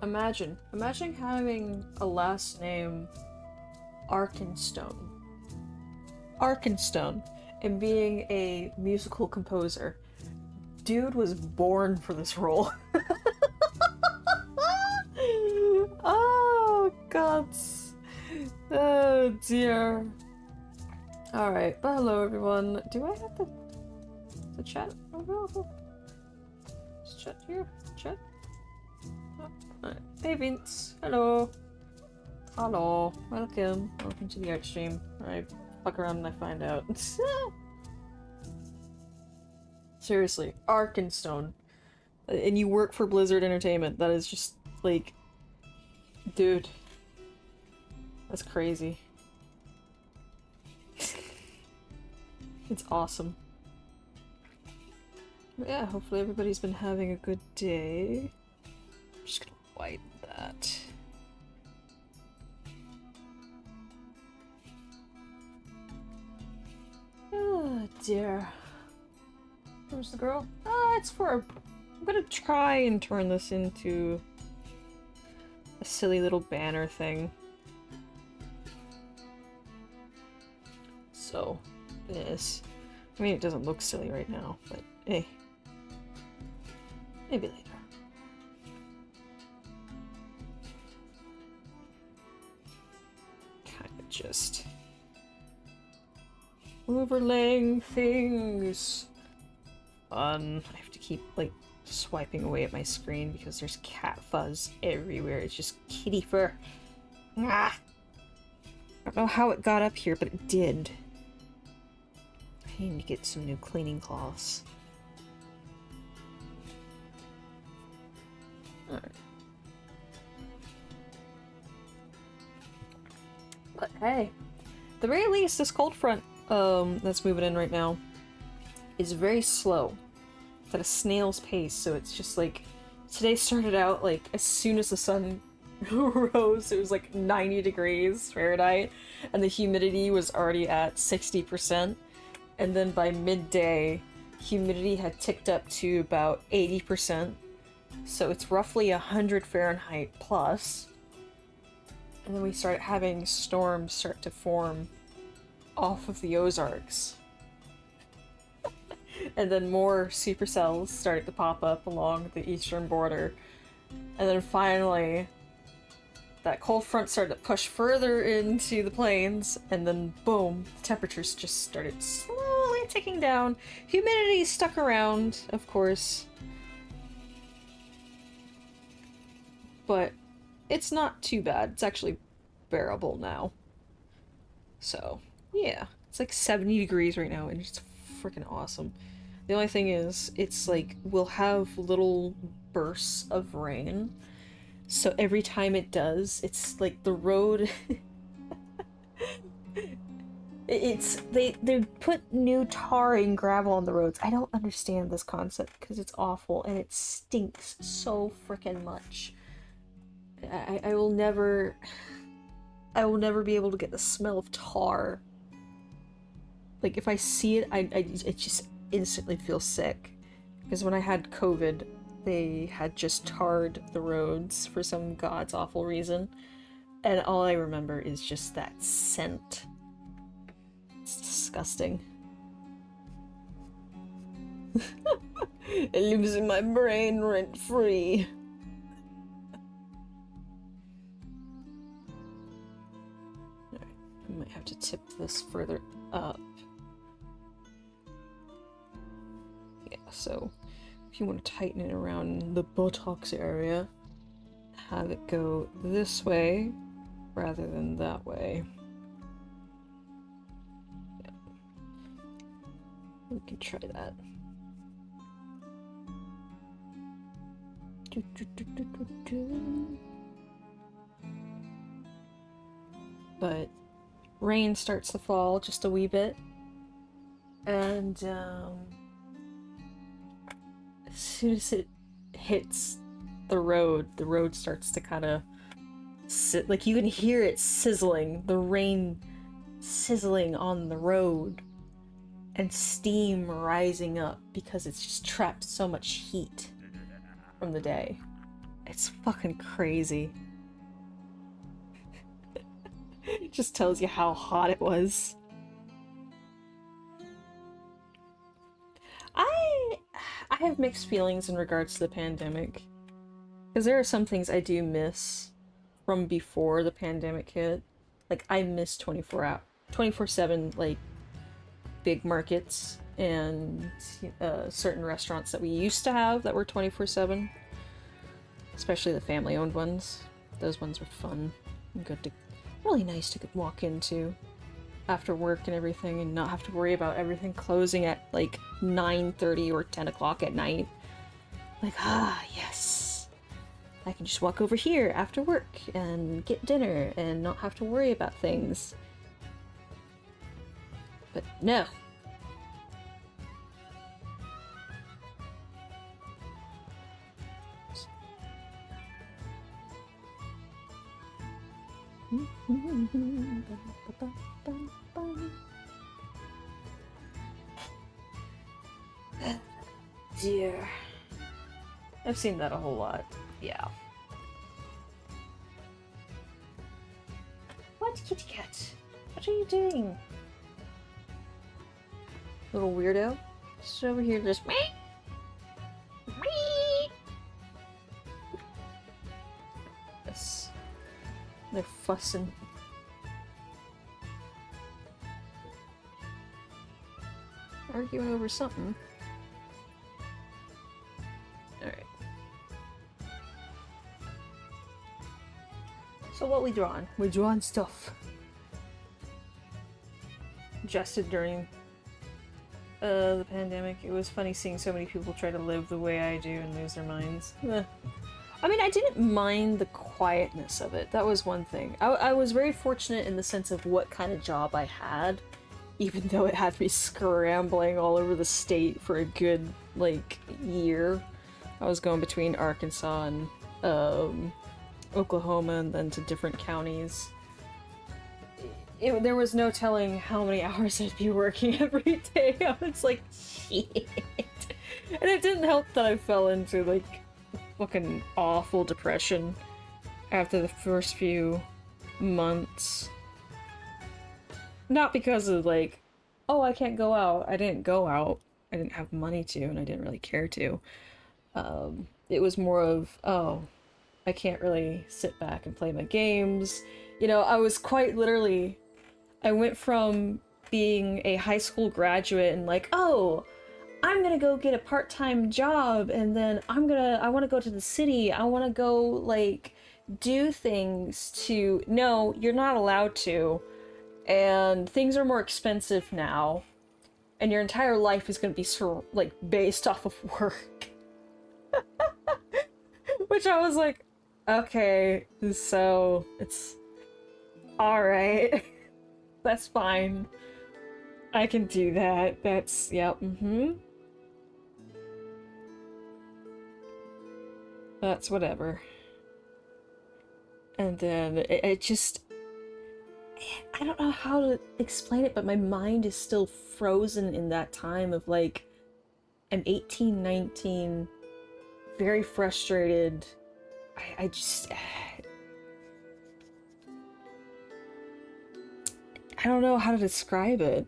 Imagine having a last name Arkenstone. Arkenstone. And being a musical composer. Dude was born for this role. Oh, gods. Oh, dear. Alright, but hello everyone. Do I have the chat available? Is chat here? Chat? Oh, alright. Hey Vince. Hello. Hello. Welcome. Welcome to the art stream. I fuck around and I find out. Seriously, Arkenstone. And you work for Blizzard Entertainment. That is just, like... Dude. That's crazy. It's awesome. But yeah, hopefully everybody's been having a good day. I'm just gonna widen that. Oh dear. Where's the girl? Ah, it's for... I'm gonna try and turn this into a silly little banner thing. So, this. I mean, it doesn't look silly right now, but hey. Maybe later. Kind of just overlaying things. Fun. I have to keep, like, swiping away at my screen because there's cat fuzz everywhere. It's just kitty fur. Ah! I don't know how it got up here, but it did. I need to get some new cleaning cloths. Alright. But hey, at the very least, this cold front that's moving in right now is very slow. It's at a snail's pace, so it's just like... Today started out, like, as soon as the sun rose, it was like 90 degrees Fahrenheit, and the humidity was already at 60%. And then by midday, humidity had ticked up to about 80%. So it's roughly 100 Fahrenheit plus. And then we started having storms start to form off of the Ozarks. And then more supercells started to pop up along the eastern border. And then finally, that cold front started to push further into the plains, and then boom, temperatures just started slowly ticking down. Humidity stuck around, of course. But it's not too bad. It's actually bearable now. So, yeah. It's like 70 degrees right now, and it's freaking awesome. The only thing is, it's like, we'll have little bursts of rain. So every time it does, it's like the road... They put new tar and gravel on the roads. I don't understand this concept because it's awful and it stinks so freaking much. I will never be able to get the smell of tar. Like if I see it, I just instantly feel sick. Because when I had COVID, they had just tarred the roads for some god's awful reason. And all I remember is just that scent. It's disgusting. It lives in my brain rent-free. Alright, I might have to tip this further up. Yeah, so if you want to tighten it around the buttocks area, have it go this way rather than that way. Yeah. We can try that. But rain starts to fall just a wee bit, and as soon as it hits the road starts to kind of like you can hear it sizzling, the rain sizzling on the road, and steam rising up because it's just trapped so much heat from the day. It's fucking crazy. It just tells you how hot it was. I have mixed feelings in regards to the pandemic. Because there are some things I do miss from before the pandemic hit. Like, I miss 24/7, like, big markets and certain restaurants that we used to have that were 24/7. Especially the family-owned ones. Those ones were fun and good to... really nice to walk into after work and everything and not have to worry about everything closing at, like, 9:30 or 10 o'clock at night. Like, yes. I can just walk over here after work and get dinner and not have to worry about things. But no. Dear. I've seen that a whole lot. Yeah. What, kitty cat? What are you doing? Little weirdo? Just over here just me. Yes. They're fussing. Arguing over something. Alright. So what we drawing? We're drawing stuff. Adjusted during the pandemic. It was funny seeing so many people try to live the way I do and lose their minds. I mean, I didn't mind the quietness of it. That was one thing. I was very fortunate in the sense of what kind of job I had, even though it had me scrambling all over the state for a good, like, year. I was going between Arkansas and Oklahoma and then to different counties. There was no telling how many hours I'd be working every day. I was like, shit. And it didn't help that I fell into, like, fucking awful depression after the first few months. Not because of, like, oh, I can't go out. I didn't go out. I didn't have money to, and I didn't really care to. It was more of, oh, I can't really sit back and play my games. You know, I was quite literally... I went from being a high school graduate and like, oh, I'm gonna go get a part-time job and then I want to go to the city. I want to go, like, do things to... No, you're not allowed to. And things are more expensive now. And your entire life is gonna be like, based off of work. Which I was like, okay, so it's alright. That's fine. I can do that. That's, yep, That's whatever. And then it just... I don't know how to explain it, but my mind is still frozen in that time of, like, I'm 18, 19, very frustrated. I just... I don't know how to describe it.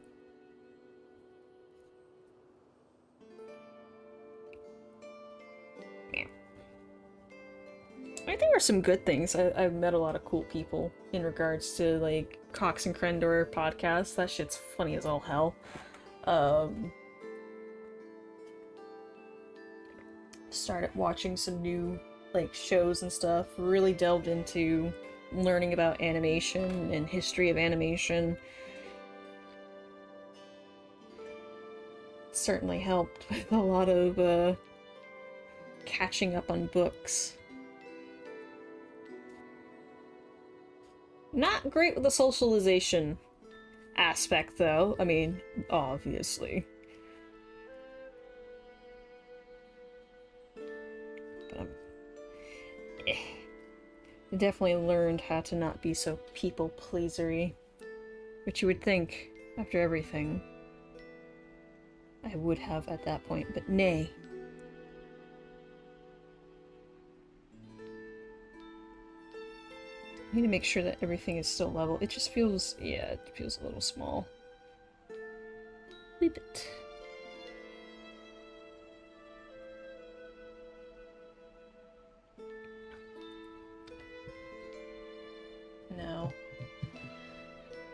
I think there were some good things. I've met a lot of cool people in regards to, like, Cox and Crendor podcast. That shit's funny as all hell. Started watching some new, like, shows and stuff. Really delved into learning about animation and history of animation. Certainly helped with a lot of catching up on books. Not great with the socialization aspect, though. I mean, obviously. But I definitely learned how to not be so people-pleasery. Which you would think, after everything, I would have at that point, but nay. I need to make sure that everything is still level. It just feels, yeah, it feels a little small. Leave it. No.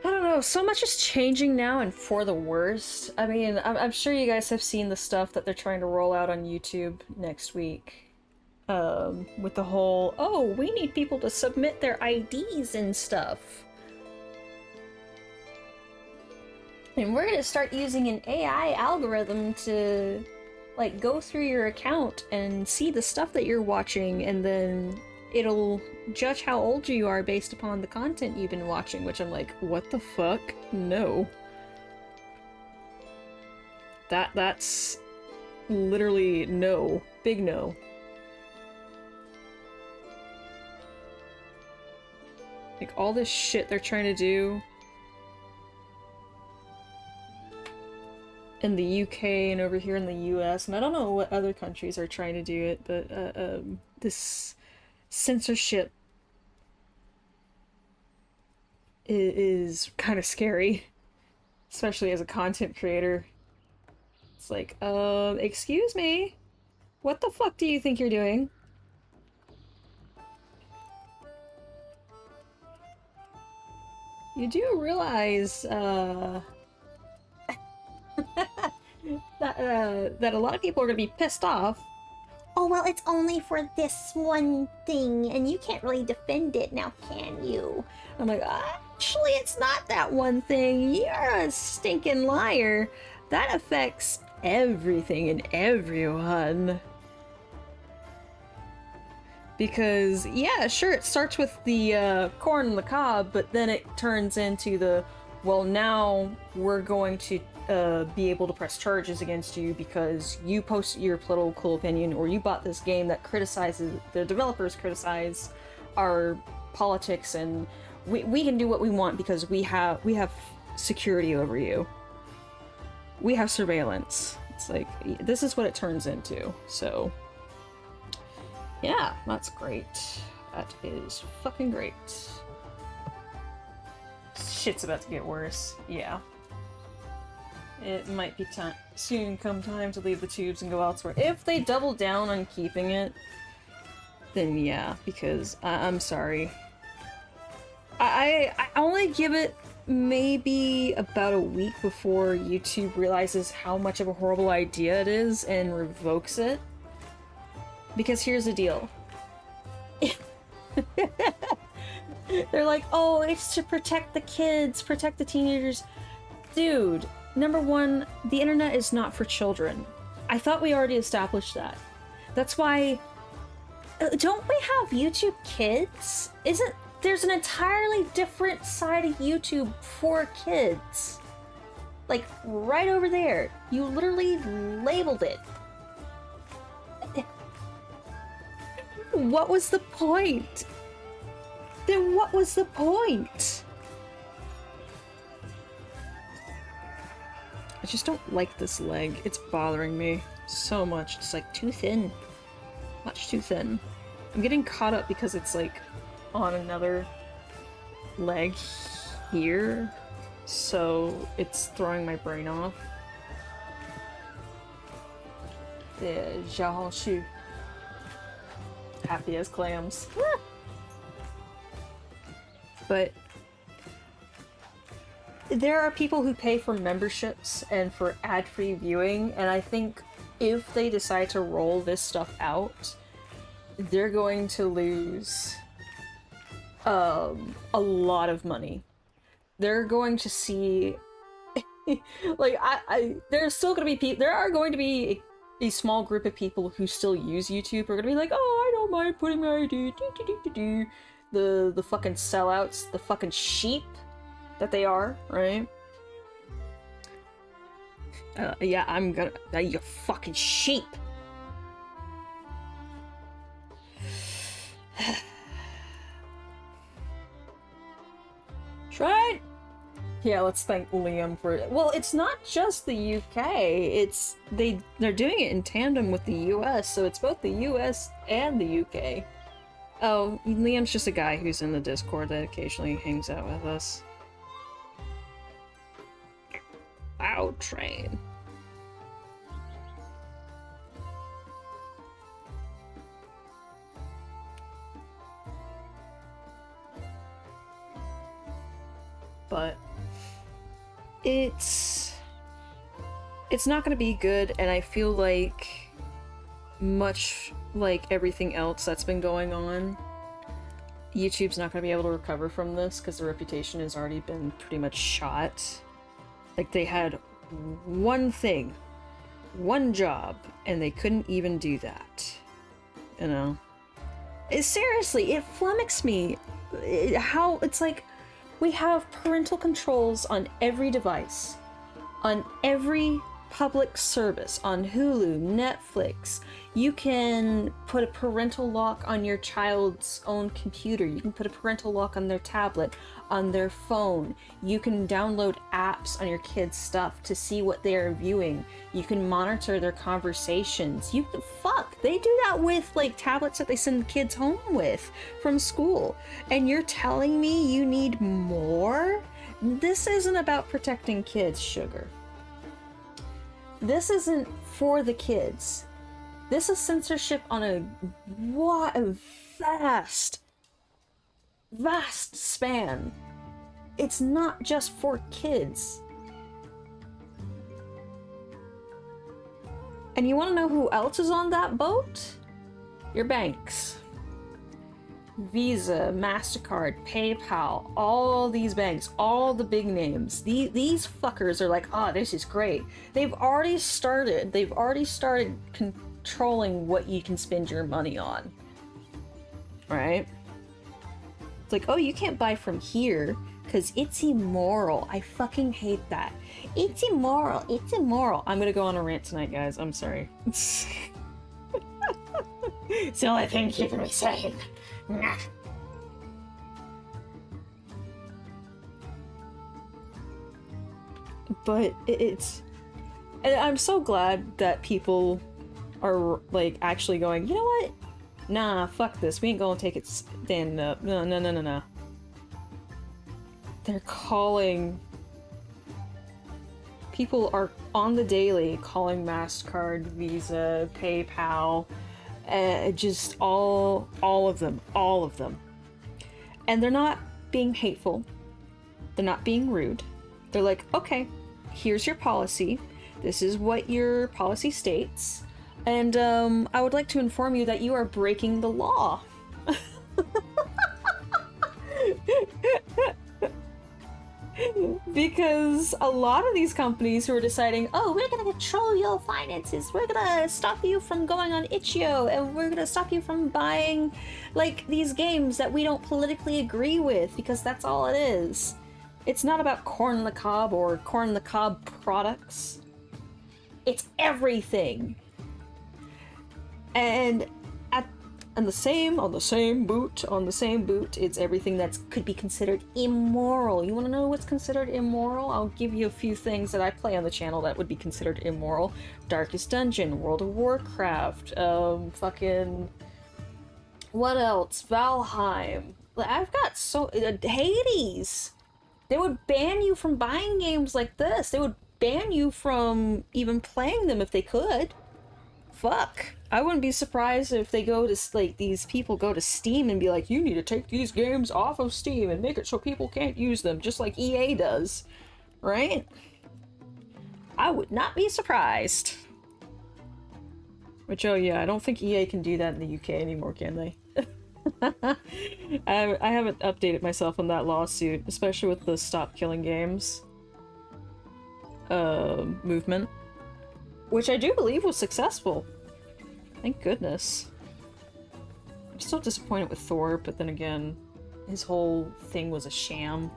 I don't know, so much is changing now and for the worst. I mean, I'm sure you guys have seen the stuff that they're trying to roll out on YouTube next week. With the whole, oh, we need people to submit their IDs and stuff. And we're gonna start using an AI algorithm to, like, go through your account and see the stuff that you're watching, and then it'll judge how old you are based upon the content you've been watching, which I'm like, what the fuck? No. That's literally no. Big no. Like, all this shit they're trying to do in the UK and over here in the US, and I don't know what other countries are trying to do it, but this censorship is kind of scary, especially as a content creator. It's like, excuse me? What the fuck do you think you're doing? You do realize, that a lot of people are gonna be pissed off. Oh, well, it's only for this one thing, and you can't really defend it now, can you? I'm like, actually, it's not that one thing. You're a stinking liar. That affects everything and everyone. Because, yeah, sure, it starts with the corn on the cob, but then it turns into the, well, now we're going to be able to press charges against you because you posted your political opinion, or you bought this game that criticizes, the developers criticize our politics, and we can do what we want because we have security over you. We have surveillance. It's like, this is what it turns into, so... yeah, that's great. That is fucking great. Shit's about to get worse. Yeah. It might be time soon come time to leave the tubes and go elsewhere. If they double down on keeping it, then yeah, because I'm sorry. I only give it maybe about a week before YouTube realizes how much of a horrible idea it is and revokes it. Because here's the deal. They're like, oh, it's to protect the kids, protect the teenagers. Dude, number one, the internet is not for children. I thought we already established that. That's why... don't we have YouTube Kids? There's an entirely different side of YouTube for kids. Like, right over there. You literally labeled it. What was the point? Then what was the point? I just don't like this leg. It's bothering me so much. It's like too thin. Much too thin. I'm getting caught up because it's like on another leg here. So it's throwing my brain off. Yeah, Xiao Shu. Happy as clams. But there are people who pay for memberships and for ad-free viewing, and I think if they decide to roll this stuff out, they're going to lose a lot of money. They're going to see like there's still going to be there are going to be a small group of people who still use YouTube are gonna be like, oh, I don't mind putting my ID, the fucking sellouts, the fucking sheep that they are, right? Yeah, I'm gonna, you fucking sheep. Right? Yeah, let's thank Liam for it. Well, it's not just the UK. They're doing it in tandem with the US, so it's both the US and the UK. Oh, Liam's just a guy who's in the Discord that occasionally hangs out with us. Ow, train. But it's not gonna be good, and I feel like much like everything else that's been going on, YouTube's not gonna be able to recover from this because the reputation has already been pretty much shot. Like, they had one thing, one job, and they couldn't even do that. You know? Seriously, it flummoxed me. How it's like, we have parental controls on every device, on every public service, on Hulu, Netflix. You can put a parental lock on your child's own computer. You can put a parental lock on their tablet, on their phone. You can download apps on your kids' stuff to see what they are viewing. You can monitor their conversations. They do that with like tablets that they send kids home with from school. And you're telling me you need more? This isn't about protecting kids, sugar. This isn't for the kids. This is censorship on a vast span. It's not just for kids. And you want to know who else is on that boat? Your banks. Visa, MasterCard, PayPal, all these banks, all the big names. These fuckers are like, oh, this is great. They've already started controlling what you can spend your money on. Right? It's like, oh, you can't buy from here because it's immoral. I fucking hate that. It's immoral. It's immoral. I'm gonna go on a rant tonight, guys. I'm sorry. It's the only thing keeping me sane. Nah. But it's... And I'm so glad that people are, like, actually going, you know what? Nah, fuck this. We ain't gonna take it stand up. No. They're calling... People are on the daily calling MasterCard, Visa, PayPal, just all of them. And they're not being hateful. They're not being rude. They're like, okay, here's your policy. This is what your policy states. And I would like to inform you that you are breaking the law. Because a lot of these companies who are deciding, oh, we're gonna control your finances, we're gonna stop you from going on Itch.io, and we're gonna stop you from buying, like, these games that we don't politically agree with, because that's all it is. It's not about corn on the cob or corn on the cob products. It's everything. And on the same boot, it's everything that could be considered immoral. You want to know what's considered immoral? I'll give you a few things that I play on the channel that would be considered immoral. Darkest Dungeon, World of Warcraft, fucking... What else? Valheim. I've got Hades! They would ban you from buying games like this. They would ban you from even playing them if they could. Fuck. I wouldn't be surprised if they go to, like, these people go to Steam and be like, you need to take these games off of Steam and make it so people can't use them, just like EA does. Right? I would not be surprised. Which, oh yeah, I don't think EA can do that in the UK anymore, can they? I haven't updated myself on that lawsuit, especially with the Stop Killing Games movement. Which I do believe was successful. Thank goodness. I'm still disappointed with Thor, but then again, his whole thing was a sham.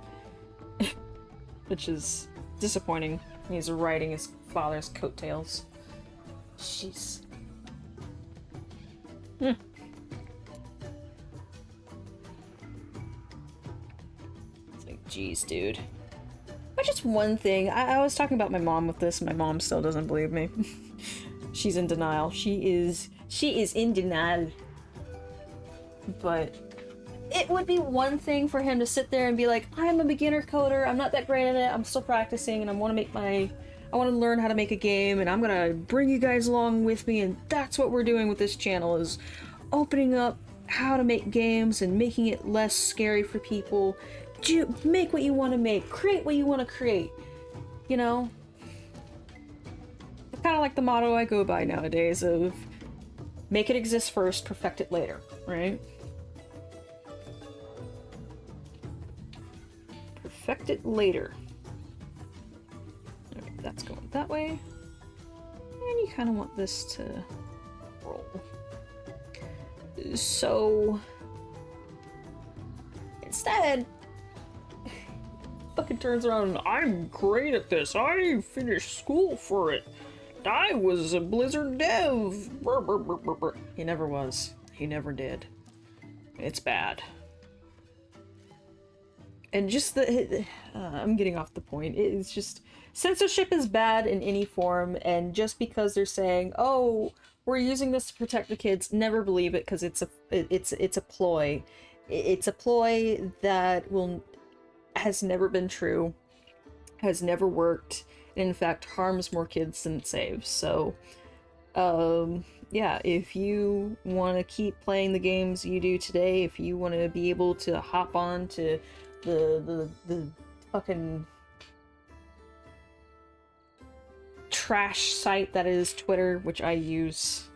Which is disappointing. He's riding his father's coattails. Jeez. It's like, jeez, dude. But just one thing. I was talking about my mom with this, and my mom still doesn't believe me. She's in denial. She is in denial. but it would be one thing for him to sit there and be like, I'm a beginner coder, I'm not that great at it, I'm still practicing, and I want to learn how to make a game, and I'm gonna bring you guys along with me, and that's what we're doing with this channel, is opening up how to make games and making it less scary for people. Make what you want to make, create what you want to create, you know? It's kind of like the motto I go by nowadays of make it exist first, perfect it later, right? Perfect it later. Okay, that's going that way. And you kind of want this to roll. So instead, fucking turns around and I'm great at this. I finished school for it. I was a Blizzard dev. Brr, brr, brr, brr, brr. He never was. He never did. It's bad. And just I'm getting off the point. It's just censorship is bad in any form, and just because they're saying, "Oh, we're using this to protect the kids," never believe it, because it's a ploy. It's a ploy that has never been true, has never worked, and in fact harms more kids than it saves. So, yeah, if you want to keep playing the games you do today, if you want to be able to hop on to the fucking trash site that is Twitter, which I use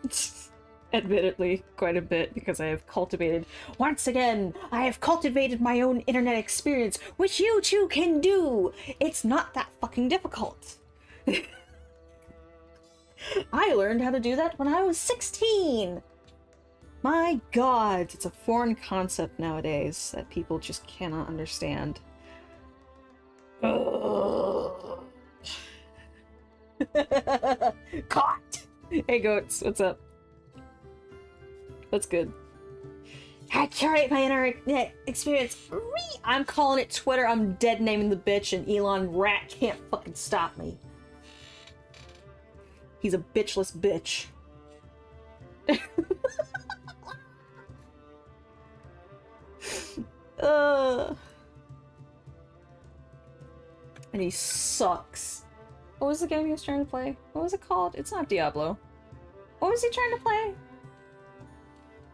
admittedly quite a bit because I have cultivated my own internet experience, which you too can do. It's not that fucking difficult. I learned how to do that when I was 16. My god, it's a foreign concept nowadays that people just cannot understand. Caught! Hey goats, what's up? That's good. I curate my internet experience. I'm calling it Twitter. I'm dead naming the bitch, and Elon Rat can't fucking stop me. He's a bitchless bitch. And he sucks. What was the game he was trying to play? What was it called? It's not Diablo. What was he trying to play?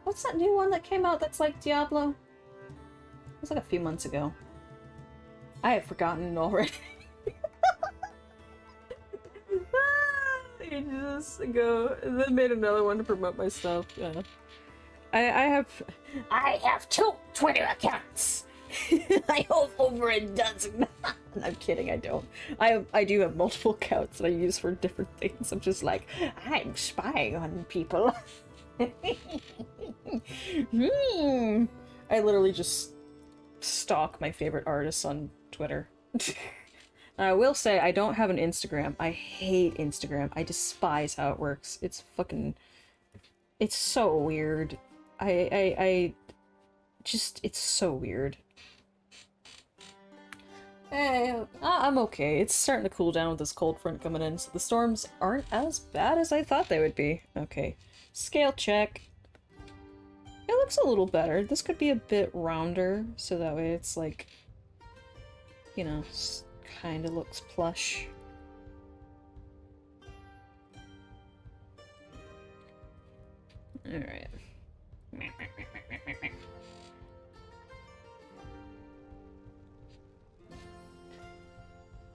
What's that new one that came out that's like Diablo? It was like a few months ago. I have forgotten it already. Ages ago. And then made another one to promote my stuff. Yeah. I have 2 Twitter accounts. I have over a dozen. I'm kidding, I don't. I do have multiple accounts that I use for different things. I'm just like, I'm spying on people. I literally just stalk my favorite artists on Twitter. I will say I don't have an Instagram. I hate Instagram. I despise how it works. It's fucking... It's so weird. It's so weird. I'm okay. It's starting to cool down with this cold front coming in, so the storms aren't as bad as I thought they would be. Okay. Scale check. It looks a little better. This could be a bit rounder, so that way it's like, you know, kind of looks plush. Alright.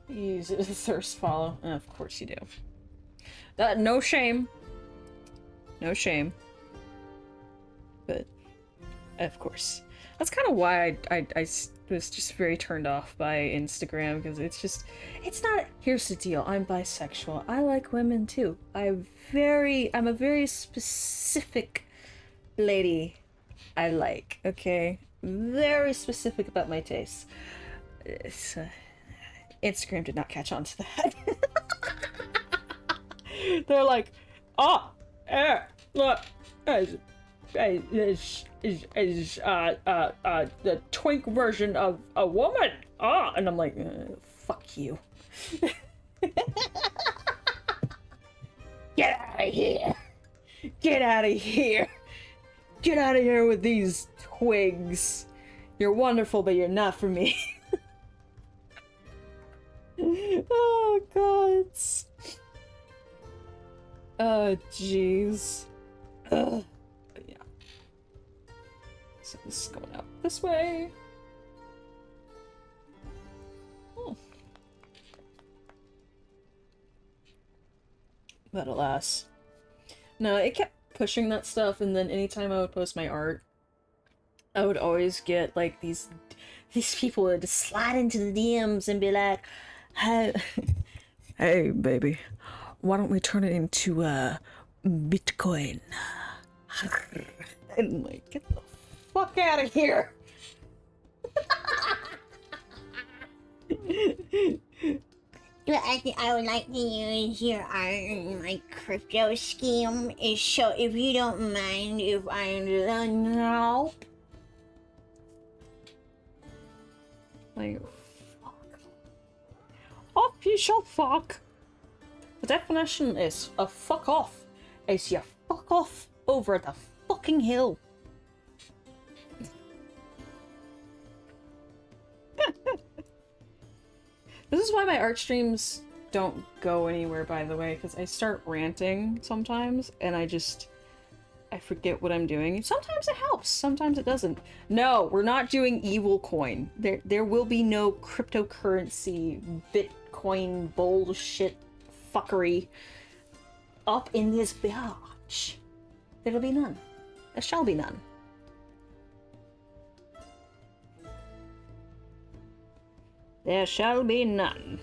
Use it as a thirst follow. Of course you do. No shame. No shame. But, of course. That's kind of why I was just very turned off by Instagram, because it's not, here's the deal, I'm bisexual. I like women too. I'm a very specific lady I like, okay? Very specific about my tastes. Instagram did not catch on to that. They're like, look, the twink version of a woman. And I'm like, fuck you. Get out of here. Get out of here. Get out of here with these twigs. You're wonderful, but you're not for me. Oh, God. Oh, jeez. But yeah. So this is going out this way. Oh. But alas. No, it kept pushing that stuff, and then anytime I would post my art, I would always get like these people would just slide into the DMs and be like, "Hey, hey, baby, why don't we turn it into Bitcoin?" And I'm like, get the fuck out of here. What I think I would like to use your art in my crypto scheme is so if you don't mind if I no. Like, fuck. Off you shall fuck. The definition is a fuck off. Is you fuck off over the fucking hill. This is why my art streams don't go anywhere, by the way, because I start ranting sometimes, and I forget what I'm doing. Sometimes it helps, sometimes it doesn't. No, we're not doing evil coin. There will be no cryptocurrency, Bitcoin bullshit fuckery up in this bitch. There'll be none. There shall be none. There shall be none.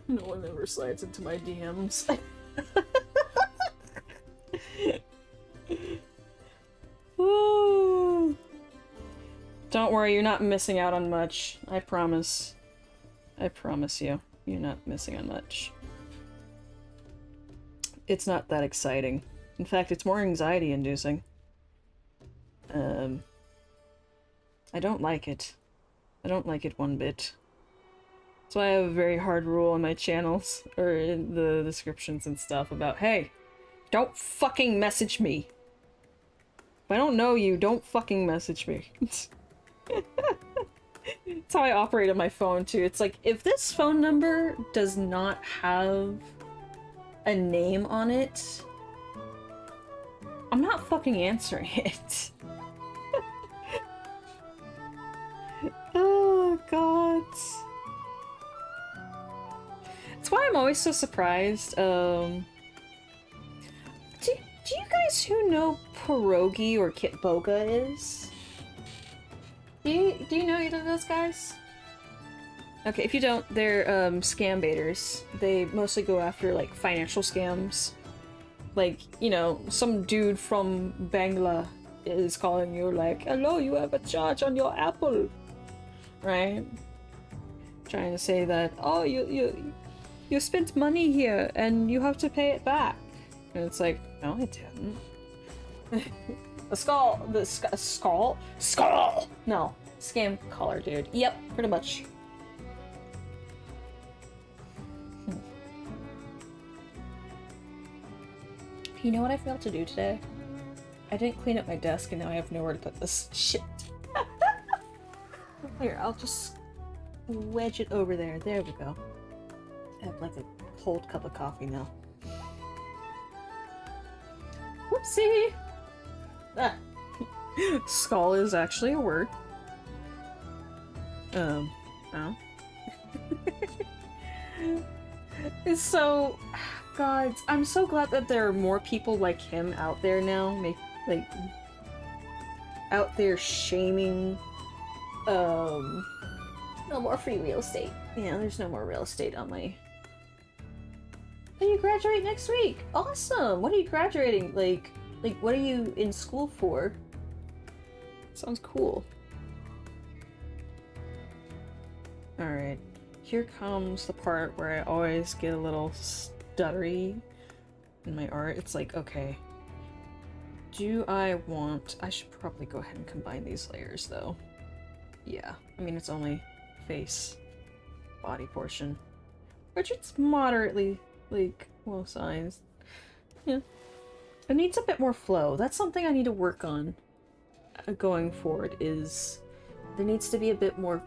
No one ever slides into my DMs. Ooh. Don't worry, you're not missing out on much. I promise. I promise you. You're not missing on much. It's not that exciting. In fact, it's more anxiety-inducing. I don't like it. I don't like it one bit. That's why I have a very hard rule on my channels, or in the descriptions and stuff, about, hey, don't fucking message me. If I don't know you, don't fucking message me. That's how I operate on my phone, too. It's like, if this phone number does not have a name on it, I'm not fucking answering it. Oh, God. That's why I'm always so surprised. Do you guys who know Pierogi or Kitboga is? Do you know either of those guys? Okay, if you don't, they're scam baiters. They mostly go after like financial scams. Like, you know, some dude from Bangla is calling you like, "Hello, you have a charge on your Apple." Right? Trying to say that, "Oh, you spent money here and you have to pay it back." And it's like, no, I didn't. Skull! No, scam caller, dude. Yep, pretty much. You know what I failed to do today? I didn't clean up my desk and now I have nowhere to put this shit. Here, I'll just wedge it over there. There we go. I have like a cold cup of coffee now. Whoopsie! Ah. Skull is actually a word. Oh. It's so... God, I'm so glad that there are more people like him out there now, out there shaming, no more free real estate. Yeah, there's no more real estate on my... Oh, you graduate next week! Awesome! What are you graduating? Like, what are you in school for? Sounds cool. Alright, here comes the part where I always get a little stuttery in my art. It's like, okay, I should probably go ahead and combine these layers though. Yeah, I mean it's only face, body portion, which it's moderately, like, well sized. Yeah. It needs a bit more flow. That's something I need to work on going forward, is there needs to be a bit more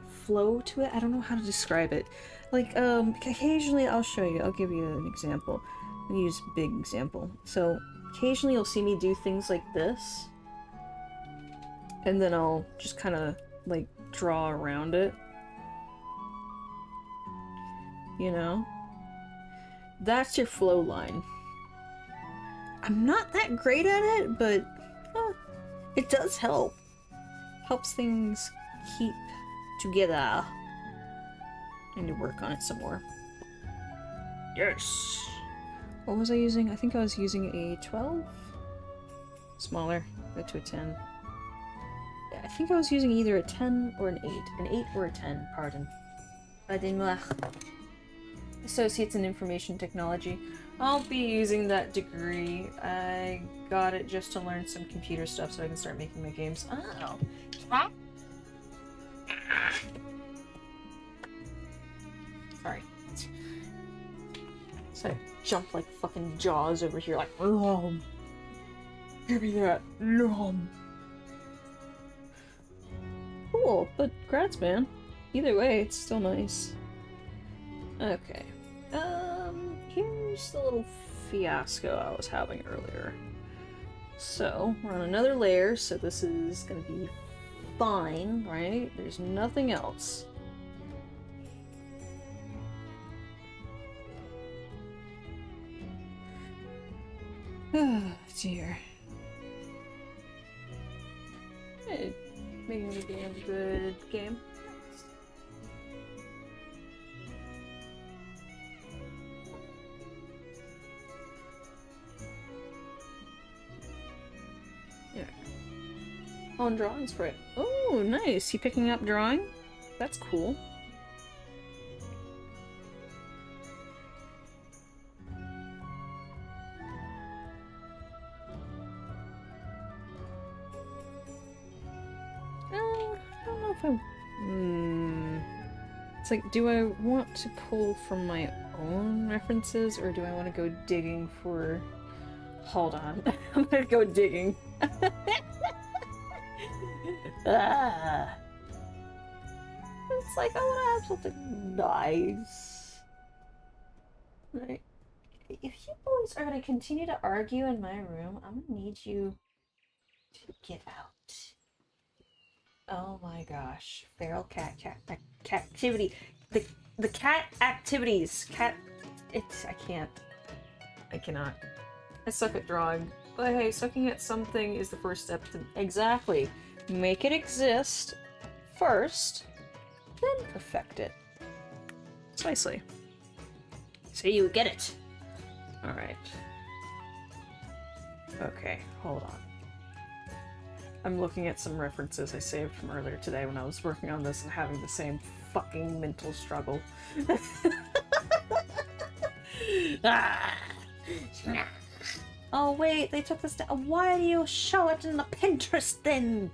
flow to it. I don't know how to describe it. Like, occasionally I'll show you. I'll give you an example. I'll use a big example. So, occasionally you'll see me do things like this. And then I'll just kind of, like, draw around it. You know? That's your flow line. I'm not that great at it, but it does help. Helps things keep together. I need to work on it some more. Yes! What was I using? I think I was using a 12? Smaller. Go to a 10. I think I was using either a 10 or an 8. An 8 or a 10, pardon. Pardon-moi. Associates in Information Technology. I'll be using that degree. I got it just to learn some computer stuff so I can start making my games. Oh. Sorry. So I jump like fucking Jaws over here, like, nom. Give me that, nom. Cool, but grats, man. Either way, it's still nice. Okay. Here's the little fiasco I was having earlier. So, we're on another layer, so this is gonna be fine, right? There's nothing else. Oh, dear. Hey, making the game a good game. On drawing sprite. Oh, nice. You picking up drawing? That's cool. I don't know if It's like, do I want to pull from my own references, or do I want to go digging for... Hold on. I'm gonna go digging. Ah. It's like, I want to have something nice. Right. If you boys are going to continue to argue in my room, I'm going to need you to get out. Oh my gosh. Feral cat activity. The cat activities. I can't. I cannot. I suck at drawing. But hey, sucking at something is the first step to... Exactly. Make it exist first, then perfect it. Precisely. So you get it. Alright. Okay, hold on. I'm looking at some references I saved from earlier today when I was working on this and having the same fucking mental struggle. Ah. Oh wait, they took this down. Why do you show it in the Pinterest then?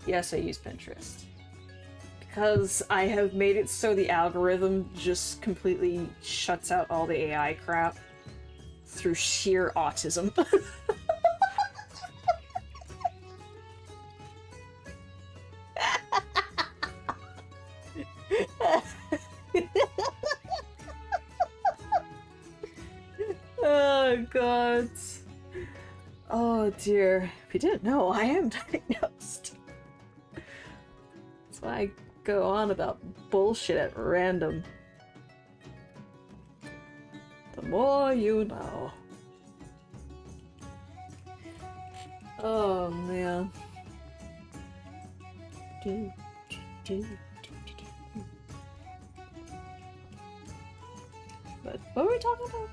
Yes, I use Pinterest. Because I have made it so the algorithm just completely shuts out all the AI crap through sheer autism. Oh god. Oh dear. If you didn't know, I am diagnosed. That's why I go on about bullshit at random. The more you know. Oh man. But what were we talking about?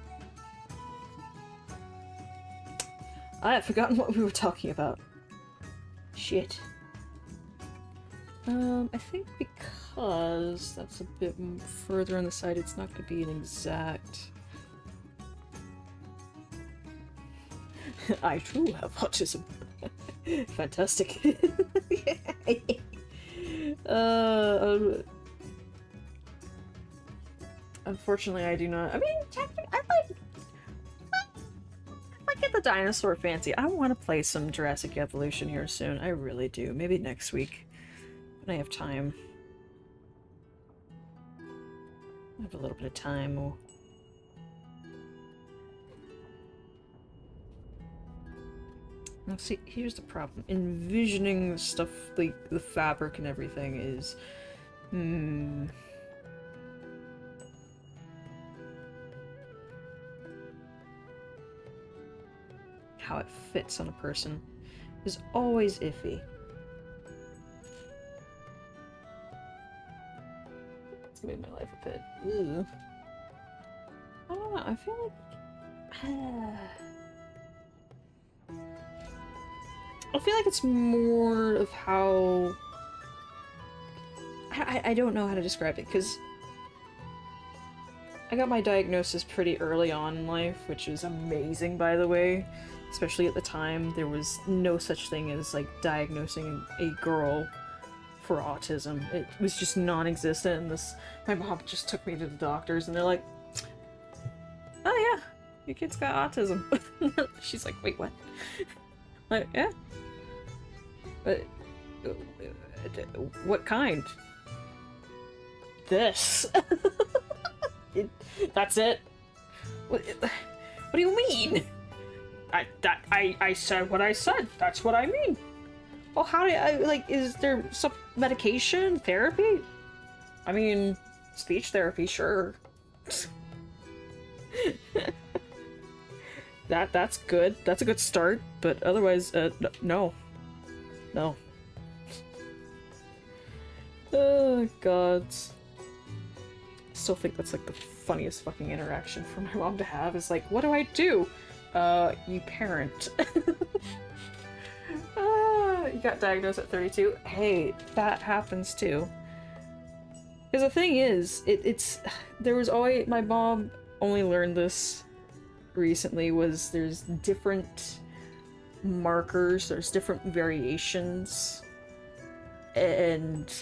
I have forgotten what we were talking about. Shit. I think because that's a bit further on the side, it's not going to be an exact... I too have autism. Fantastic. Unfortunately, I do not. I mean, technically, I get the dinosaur fancy. I want to play some Jurassic Evolution here soon. I really do. Maybe next week when I have time. I have a little bit of time. Now, see, here's the problem. Envisioning stuff like the fabric and everything is, how it fits on a person is always iffy. It's made my life a bit. Ugh. I don't know. I feel like. I feel like it's more of how... I don't know how to describe it, because I got my diagnosis pretty early on in life, which is amazing, by the way. Especially at the time, there was no such thing as, like, diagnosing a girl for autism. It was just non-existent, and my mom just took me to the doctors, and they're like, oh yeah, your kid's got autism. She's like, wait, what? Like, yeah. But what kind? This. That's it. What do you mean? I said what I said. That's what I mean. Well, how do I, like, is there some medication, therapy? I mean, speech therapy, sure. That's good. That's a good start, but otherwise, no. No. Oh, God. I still think that's, like, the funniest fucking interaction for my mom to have, is like, what do I do? You parent. You got diagnosed at 32? Hey, that happens too. Because the thing is, there was always, my mom only learned this recently, was there's different markers, there's different variations, and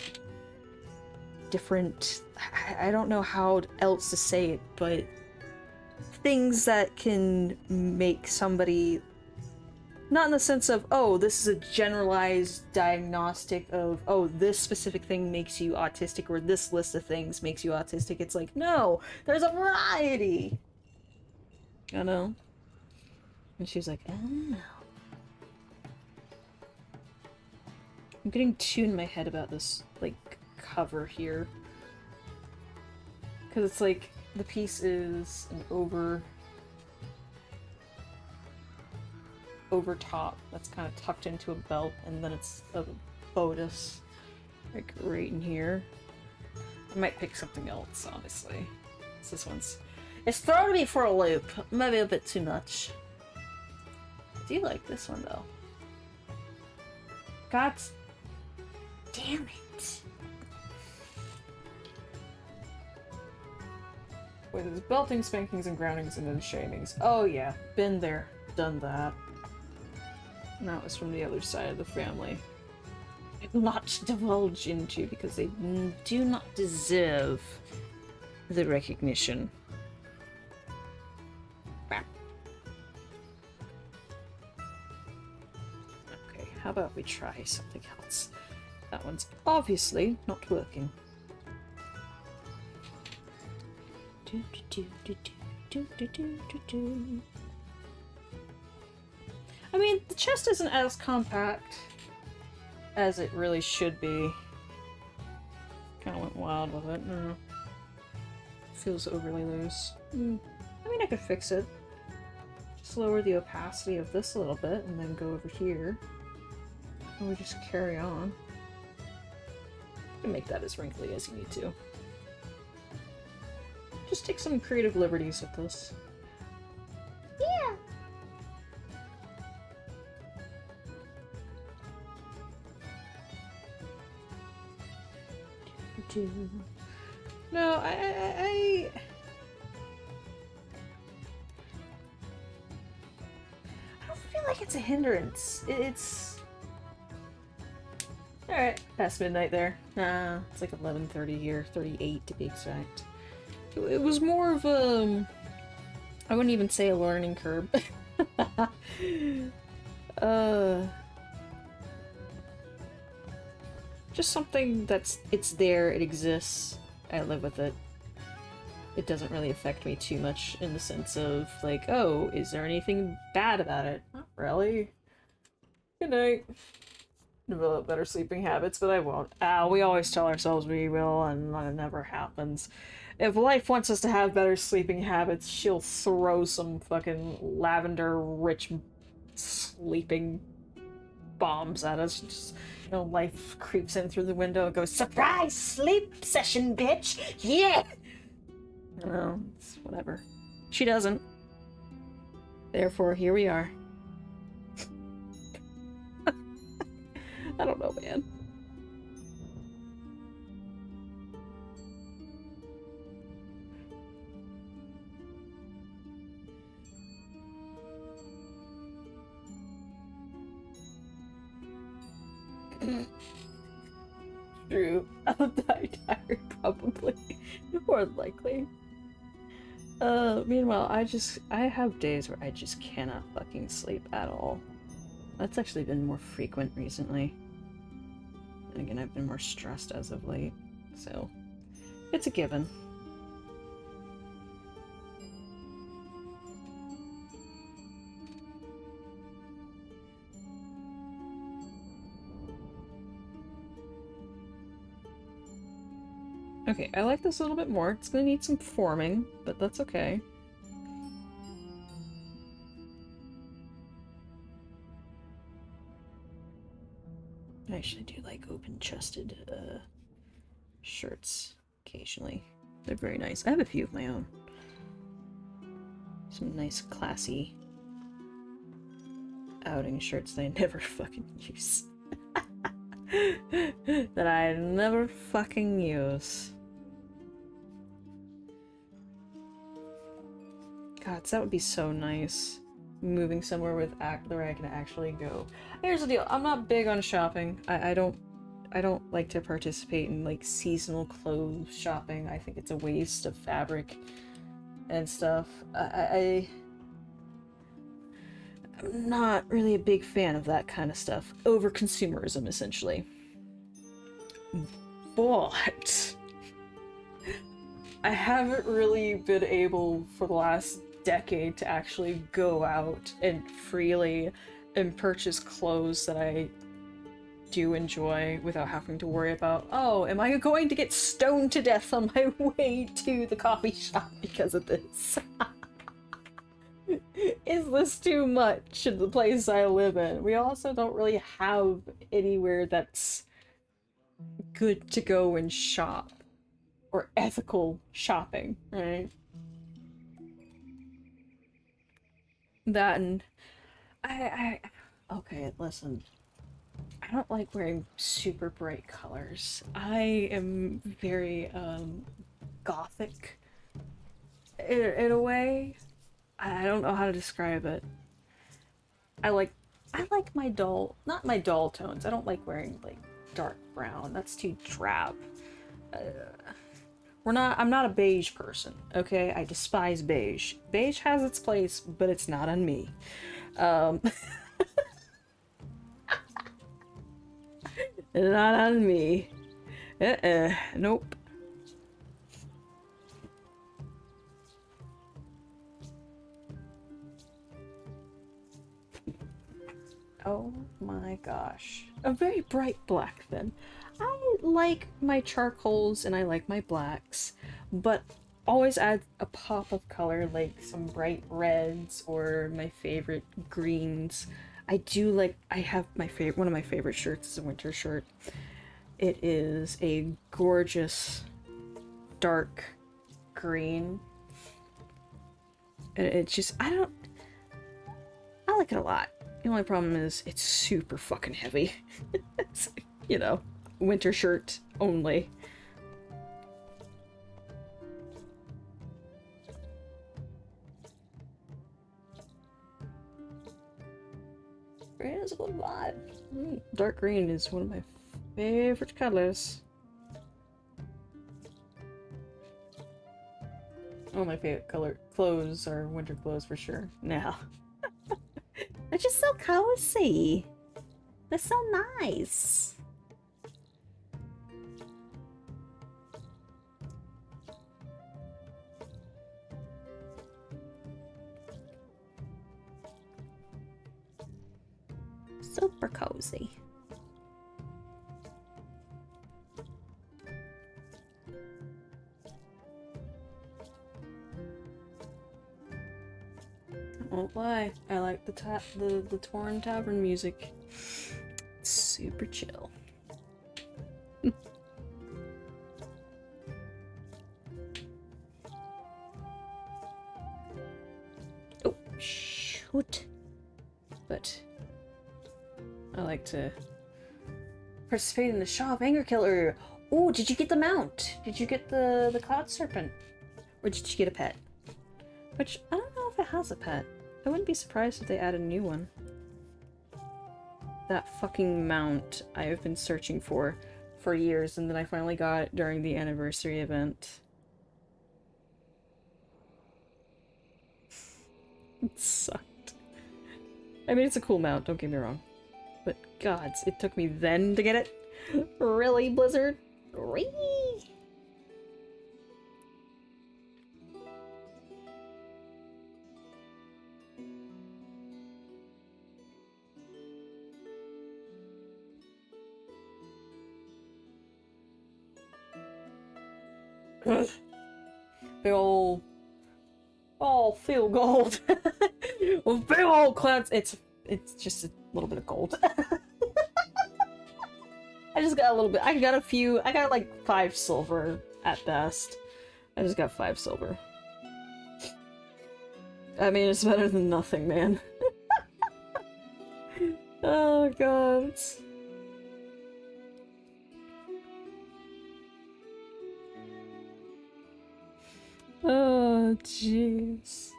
different, I don't know how else to say it, but things that can make somebody, not in the sense of, oh, this is a generalized diagnostic of, oh, this specific thing makes you autistic, or this list of things makes you autistic. It's like, no, there's a variety. I know. And she was like, oh. I'm getting too in my head about this, like, cover here. Because it's like, the piece is an over top that's kind of tucked into a belt, and then it's a bodice, like, right in here. I might pick something else, honestly. This one's... It's throwing me for a loop. Maybe a bit too much. I do like this one, though. God damn it. Wait, there's belting, spankings, and groundings, and then shamings. Oh yeah, been there, done that. And that was from the other side of the family. I will not divulge into, because they do not deserve the recognition. Okay, how about we try something else? That one's obviously not working. I mean, the chest isn't as compact as it really should be. Kind of went wild with it. Feels overly loose. I mean, I could fix it. Just lower the opacity of this a little bit, and then go over here. And we just carry on. You can make that as wrinkly as you need to. Just take some creative liberties with this. Yeah. No, I don't feel like it's a hindrance. It's alright. Past midnight there. Nah, it's like 11:30 here, 38 to be exact. it was more of a, I wouldn't even say a learning curve. uh, just something it's there, it exists, I live with it. It doesn't really affect me too much in the sense of, like, oh, is there anything bad about it? Not really. Good night. Develop better sleeping habits, but I won't. We always tell ourselves we will, and it never happens. If life wants us to have better sleeping habits, she'll throw some fucking lavender-rich sleeping bombs at us. Just, life creeps in through the window and goes, "Surprise sleep session, bitch! Yeah!" No, it's whatever. She doesn't. Therefore, here we are. I don't know, man. True. I'll die tired, probably. More likely. Meanwhile, I have days where I just cannot fucking sleep at all. That's actually been more frequent recently. And again, I've been more stressed as of late, so it's a given. Okay, I like this a little bit more. It's gonna need some forming, but that's okay. I actually do like open-chested shirts occasionally. They're very nice. I have a few of my own. Some nice, classy outing shirts that I never fucking use. That I never fucking use. God, that would be so nice. Moving somewhere with where I can actually go. Here's the deal. I'm not big on shopping. I don't like to participate in like seasonal clothes shopping. I think it's a waste of fabric and stuff. I'm not really a big fan of that kind of stuff. Over consumerism, essentially. But I haven't really been able for the last decade to actually go out and freely and purchase clothes that I do enjoy without having to worry about, oh, am I going to get stoned to death on my way to the coffee shop because of this? Is this too much in the place I live in? We also don't really have anywhere that's good to go and shop. Or ethical shopping, right? That and okay, listen. I don't like wearing super bright colors. I am very gothic in a way. I don't know how to describe it. I like my not my dull tones. I don't like wearing like dark brown. That's too drab. I'm not a beige person, okay? I despise beige. Beige has its place, but it's not on me. Not on me. Nope. Oh my gosh. A very bright black then. I like my charcoals and I like my blacks, but always add a pop of color, like some bright reds or my favorite greens. I have one of my favorite shirts is a winter shirt. It is a gorgeous dark green. And it's just, I like it a lot. The only problem is it's super fucking heavy. It's, winter shirt only. Green is a good vibe. Dark green is one of my favorite colors. All my favorite color clothes are winter clothes for sure. Now. They're just so cozy. They're so nice. Super cozy. I won't lie, I like the Torn Tavern music. It's super chill. Oh, shoot. But I like to participate in the Shaw of Anger Killer. Oh, did you get the mount? Did you get the Cloud Serpent? Or did you get a pet? Which, I don't know if it has a pet. I wouldn't be surprised if they add a new one. That fucking mount I have been searching for years, and then I finally got it during the anniversary event. It sucked. I mean, it's a cool mount, don't get me wrong. But gods, it took me then to get it? Really, Blizzard? Really? Big ol' field gold. Well, big ol' clouds. It's just a little bit of gold. I just got a little bit. I got like 5 silver at best. I just got 5 silver. I mean, it's better than nothing, man. Oh god. Oh jeez.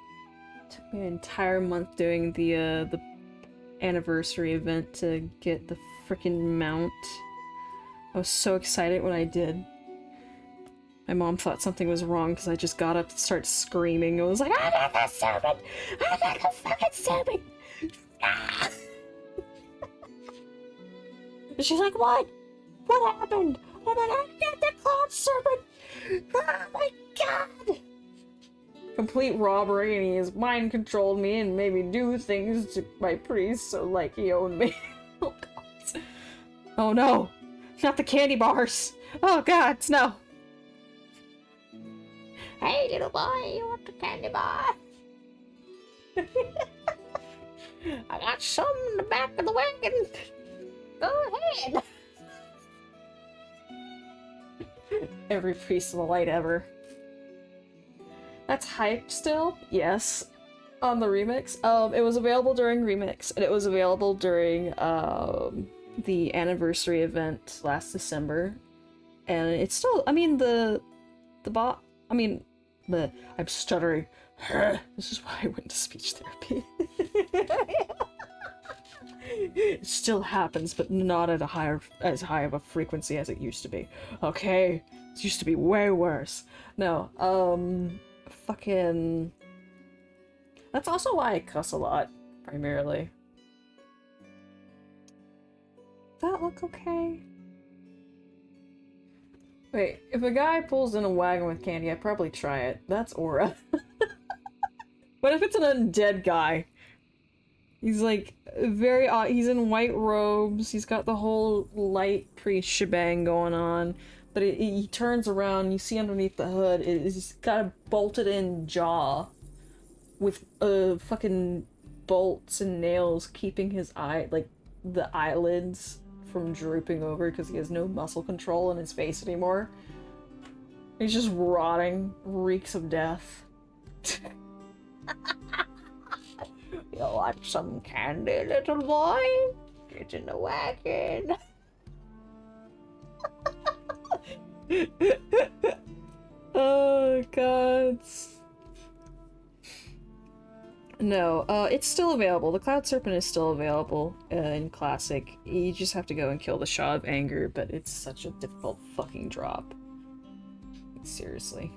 Took me an entire month doing the anniversary event to get the freaking mount. I was so excited when I did. My mom thought something was wrong because I just got up and started screaming. I was like, I got the serpent! I got the fucking serpent! Ah! And she's like, what? What happened? I'm like, I got the cloud serpent! Oh my god! Complete robbery, and he has mind controlled me and made me do things to my priest, so like he owned me. Oh god. Oh no! Not the candy bars! Oh god, no! Hey little boy, you want the candy bar? I got some in the back of the wagon. Go ahead. Every priest of the light ever. That's hyped still? Yes. On the remix? It was available during remix, and it was available during the anniversary event last December. And it's still, I mean, I'm stuttering. This is why I went to speech therapy. It still happens, but not at as high of a frequency as it used to be. Okay? It used to be way worse. No, fucking... That's also why I cuss a lot, primarily. That look okay? Wait, if a guy pulls in a wagon with candy, I'd probably try it. That's Aura. What if it's an undead guy? He's like, very odd. He's in white robes, he's got the whole light priest shebang going on, but he turns around, you see underneath the hood, he's got a bolted in jaw with fucking bolts and nails keeping his the eyelids from drooping over because he has no muscle control in his face anymore. He's just rotting, reeks of death. You want some candy, little boy? Get in the wagon. Oh god. No, it's still available. The Cloud Serpent is still available in Classic. You just have to go and kill the Shaw of Anger, but it's such a difficult fucking drop. Seriously.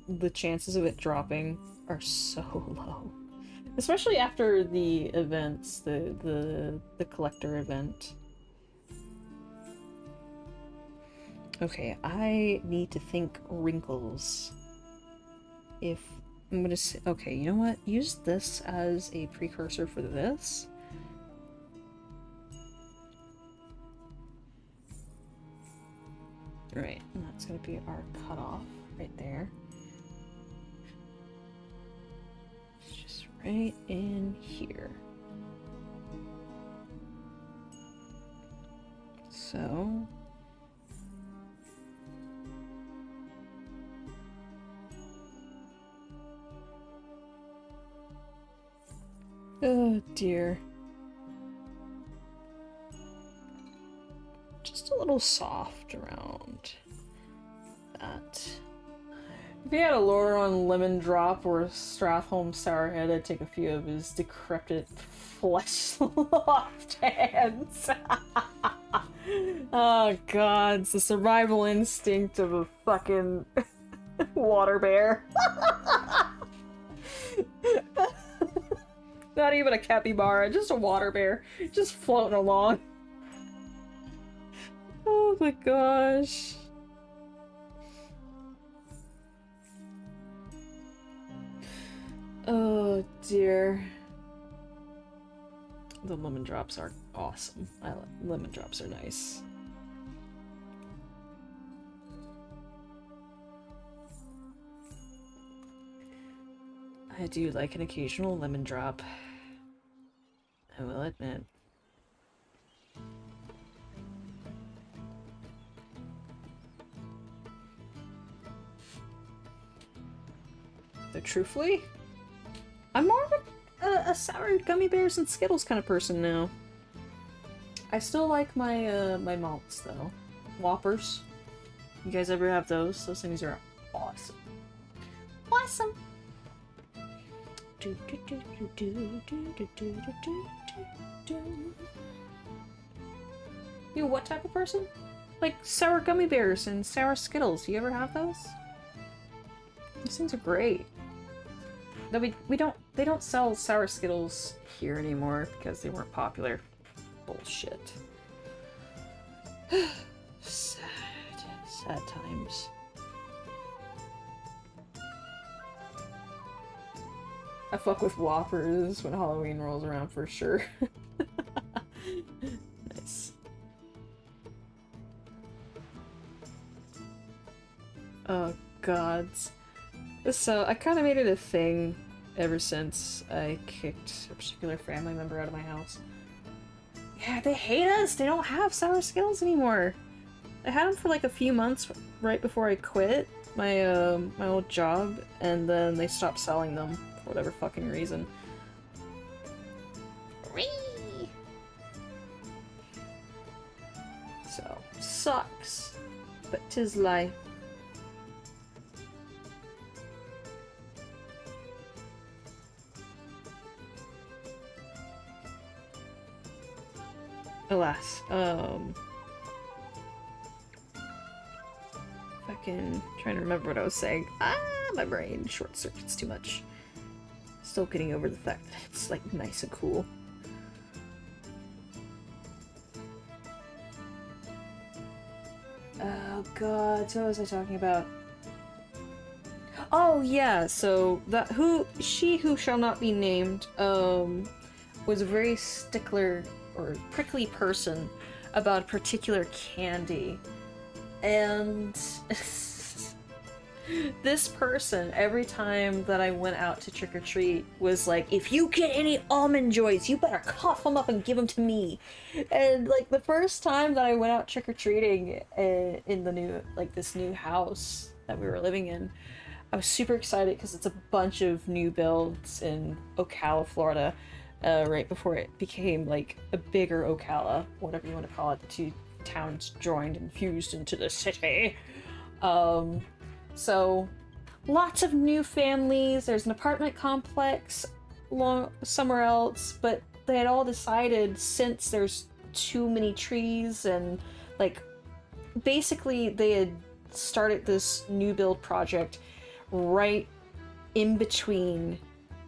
the chances of it dropping are so low. Especially after the events, the collector event. Okay, I need to think wrinkles. If I'm gonna say, okay, you know what? Use this as a precursor for this. Right, and that's gonna be our cutoff right there. It's just right in here. So oh dear. Just a little soft around that. If he had a Lordaeron Lemon Drop or a Strathholm Sourhead, I'd take a few of his decrepit flesh-locked hands. Oh god, it's the survival instinct of a fucking water bear. Not even a capybara, just a water bear. Just floating along. Oh my gosh. Oh dear. The lemon drops are awesome. Lemon drops are nice. I do like an occasional lemon drop, I will admit. Though truthfully, I'm more of a sour gummy bears and Skittles kind of person now. I still like my my malts though. Whoppers. You guys ever have those? Those things are awesome. Awesome. You what type of person? Like sour gummy bears and sour Skittles. You ever have those? Those things are great. Though they don't sell sour Skittles here anymore because they weren't popular. Bullshit. Sad times. I fuck with Whoppers when Halloween rolls around for sure. Nice. Oh gods. So I kind of made it a thing ever since I kicked a particular family member out of my house. Yeah, they hate us! They don't have sour Skittles anymore! I had them for like a few months right before I quit my my old job, and then they stopped selling them for whatever fucking reason. Whee! So, sucks. But 'tis life. Alas, fucking trying to remember what I was saying. Ah, my brain short circuits too much. Still getting over the fact that it's like nice and cool. Oh god, so what was I talking about? Oh yeah, so that she who shall not be named was a very stickler or prickly person about a particular candy. And this person, every time that I went out to trick-or-treat, was like, if you get any Almond Joys, you better cough them up and give them to me. And like the first time that I went out trick-or-treating in the new, like this new house that we were living in, I was super excited because it's a bunch of new builds in Ocala, Florida. Right before it became like a bigger Ocala, whatever you want to call it. The two towns joined and fused into the city. So lots of new families. There's an apartment complex somewhere else, but they had all decided, since there's too many trees and like basically they had started this new build project right in between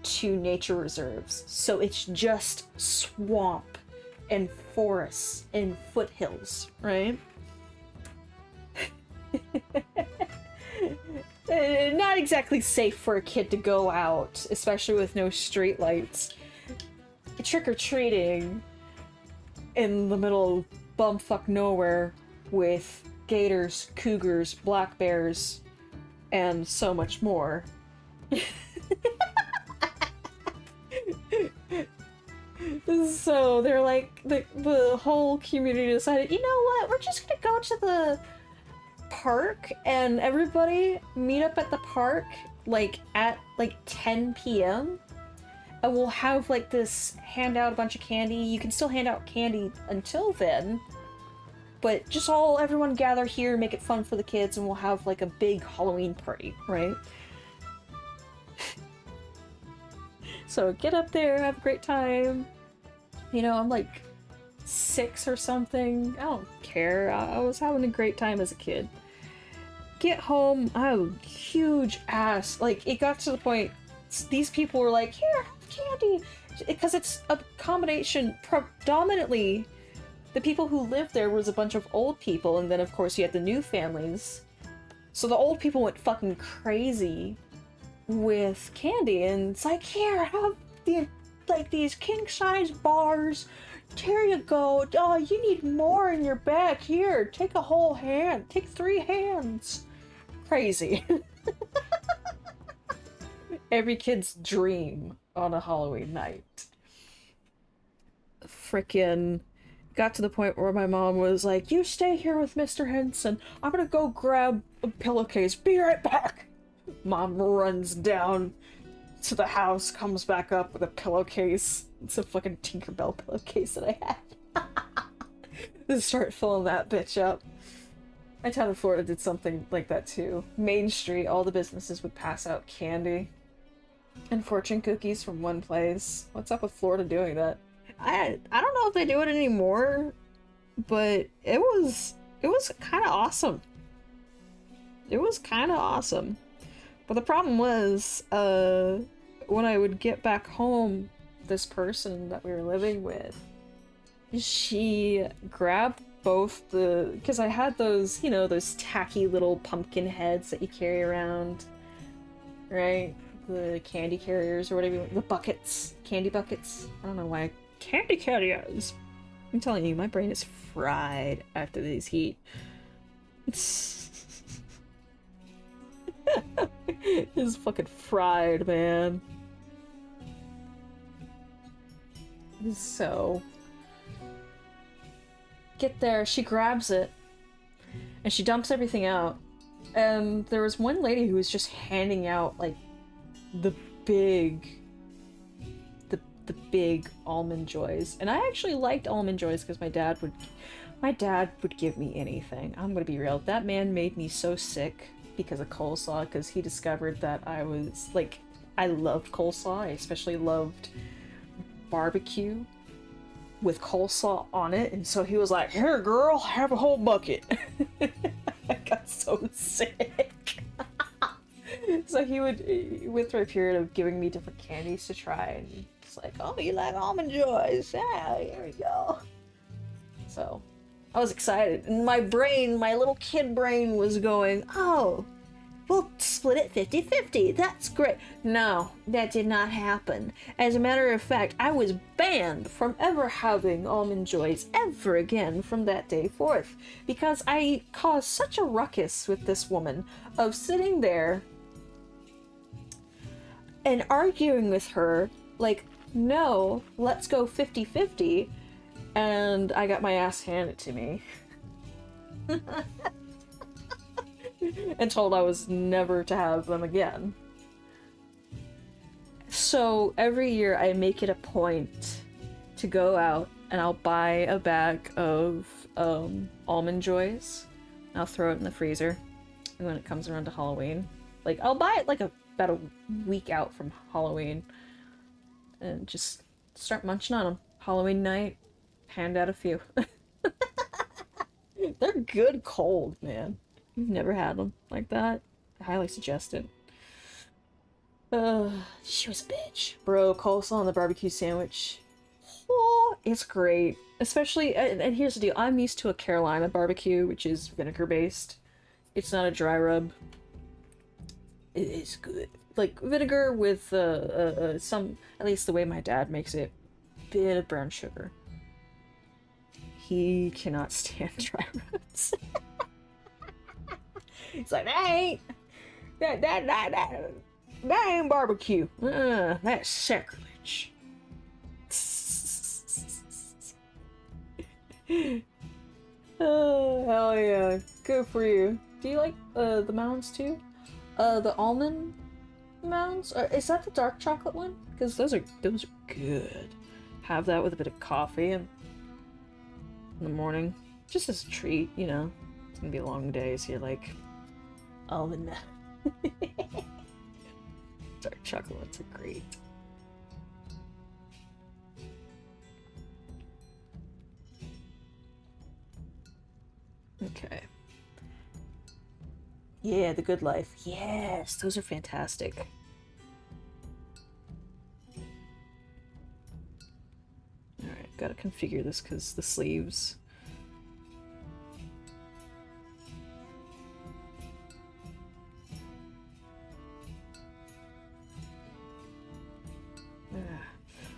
two nature reserves. So it's just swamp and forests and foothills, right? Not exactly safe for a kid to go out, especially with no streetlights. Trick-or-treating in the middle of bumfuck nowhere with gators, cougars, black bears, and so much more. So they're like, the whole community decided, you know what, we're just gonna go to the park and everybody meet up at the park like at like 10 p.m. and we'll have like this, hand out a bunch of candy. You can still hand out candy until then, but just everyone gather here, make it fun for the kids, and we'll have like a big Halloween party, right? So get up there, have a great time. You know, I'm like 6 or something. I don't care. I was having a great time as a kid. Get home, I have a huge ass. Like, it got to the point, these people were like, here, have candy. Because it's a combination, predominantly, the people who lived there was a bunch of old people, and then of course you had the new families. So the old people went fucking crazy with candy, and it's like, here, have these king-size bars. Here you go. Oh, you need more in your bag. Here, take a whole hand. Take 3 hands. Crazy. Every kid's dream on a Halloween night. Frickin' got to the point where my mom was like, you stay here with Mr. Henson. I'm gonna go grab a pillowcase. Be right back. Mom runs down to the house, comes back up with a pillowcase. It's a fucking Tinkerbell pillowcase that I had. Just start filling that bitch up. My town in Florida did something like that too. Main Street, all the businesses would pass out candy and fortune cookies from one place. What's up with Florida doing that? I don't know if they do it anymore, but it was kind of awesome. It was kind of awesome. But the problem was, when I would get back home, this person that we were living with, she grabbed both because I had those, you know, those tacky little pumpkin heads that you carry around, right? The candy carriers or whatever, the buckets, candy buckets. I don't know why. Candy carriers! I'm telling you, my brain is fried after this heat. It's fucking fried, man. So, get there, she grabs it, and she dumps everything out. And there was one lady who was just handing out, like, the big Almond Joys. And I actually liked Almond Joys because my dad would give me anything. I'm gonna be real. That man made me so sick because of coleslaw, because he discovered that I loved coleslaw. I especially loved barbecue with coleslaw on it, and so he was like, here girl, have a whole bucket. I got so sick. So he went through a period of giving me different candies to try, and it's like, oh, you like Almond Joys? Yeah, here we go. So I was excited, and my little kid brain was going, oh, we'll split it 50-50. That's great. No, that did not happen. As a matter of fact, I was banned from ever having Almond Joys ever again from that day forth, because I caused such a ruckus with this woman of sitting there and arguing with her, like, no, let's go 50-50, and I got my ass handed to me. And told I was never to have them again. So every year I make it a point to go out and I'll buy a bag of Almond Joys. I'll throw it in the freezer. And when it comes around to Halloween, like, I'll buy it like about a week out from Halloween and just start munching on them. Halloween night, hand out a few. They're good cold, man. You've never had them like that? I highly suggest it. She was a bitch. Bro, coleslaw on the barbecue sandwich. Oh, it's great. Especially, and here's the deal. I'm used to a Carolina barbecue, which is vinegar based. It's not a dry rub. It is good. Like, vinegar with, some, at least the way my dad makes it, bit of brown sugar. He cannot stand dry rubs. He's like, that ain't barbecue. That's sacrilege. Oh, hell yeah. Good for you. Do you like the mounds too? The almond mounds? Is that the dark chocolate one? Because those are good. Have that with a bit of coffee in the morning. Just as a treat, you know. It's gonna be a long day, so you're like, almond mound. Dark chocolate ones are great. Okay. Yeah, the good life. Yes, those are fantastic. Alright, gotta configure this because the sleeves.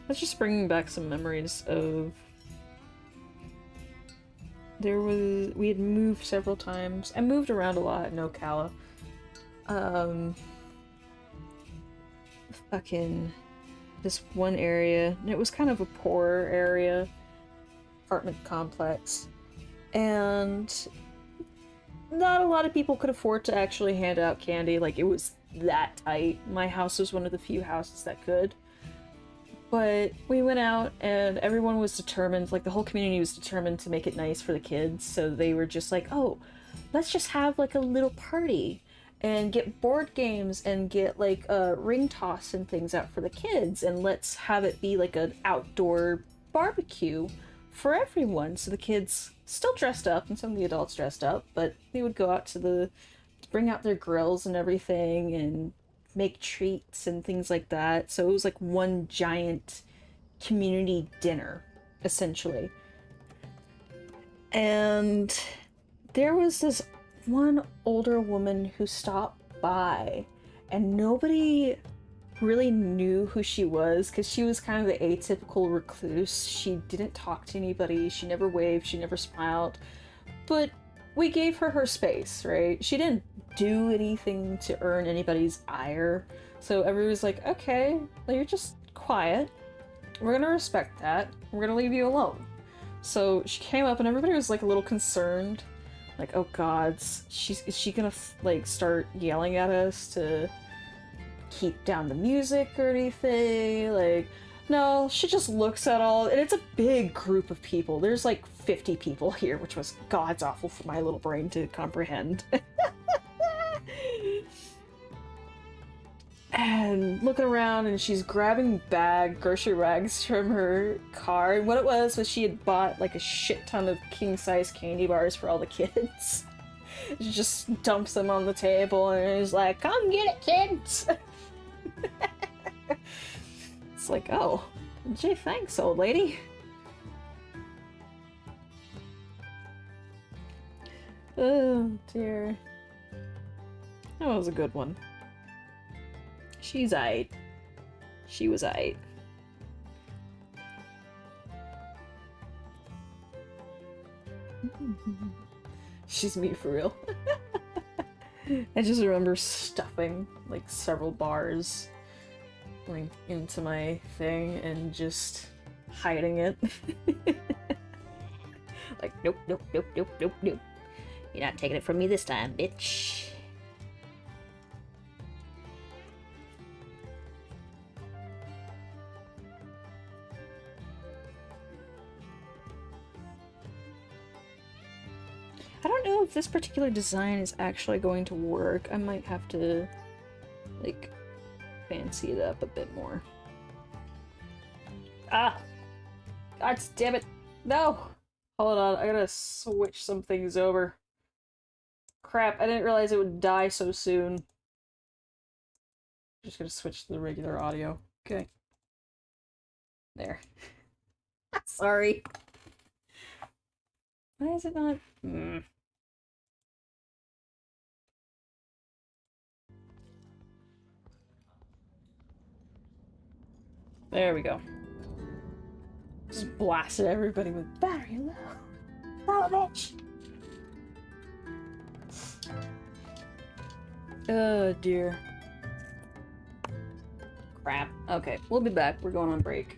That's just bringing back some memories of... we had moved several times. I moved around a lot in Ocala. Fucking this one area, and it was kind of a poorer area, apartment complex, and not a lot of people could afford to actually hand out candy. Like, it was that tight. My house was one of the few houses that could. But we went out and everyone was determined, like the whole community was determined to make it nice for the kids. So they were just like, oh, let's just have like a little party and get board games and get like a ring toss and things out for the kids. And let's have it be like an outdoor barbecue for everyone. So the kids still dressed up and some of the adults dressed up, but they would go out to bring out their grills and everything and make treats and things like that. So it was like one giant community dinner, essentially. And there was this one older woman who stopped by, and nobody really knew who she was because she was kind of the atypical recluse. She didn't talk to anybody, she never waved, she never smiled. But we gave her space, right? She didn't do anything to earn anybody's ire. So everybody was like, okay, well, you're just quiet. We're gonna respect that. We're gonna leave you alone. So she came up and everybody was like a little concerned. Like, oh god, is she gonna like start yelling at us to keep down the music or anything? Like, no, she just looks at all, and it's a big group of people. There's like 50 people here, which was god's awful for my little brain to comprehend. And looking around, and she's grabbing grocery bags from her car. And what it was she had bought like a shit ton of king-size candy bars for all the kids. She just dumps them on the table and is like, come get it, kids! It's like, oh, gee, thanks, old lady. Oh, dear. That was a good one. She's aight. She was aight. She's me for real. I just remember stuffing like several bars like into my thing and just hiding it. Like, nope, nope, nope, nope, nope, nope. You're not taking it from me this time, bitch. I don't know if this particular design is actually going to work. I might have to, like, fancy it up a bit more. Ah! God damn it! No! Hold on, I gotta switch some things over. Crap, I didn't realize it would die so soon. Just gonna switch to the regular audio. Okay. There. Sorry. Why is it not? There we go. Just blasted everybody with battery low. Oh, bitch. Oh dear. Crap. Okay, we'll be back. We're going on break.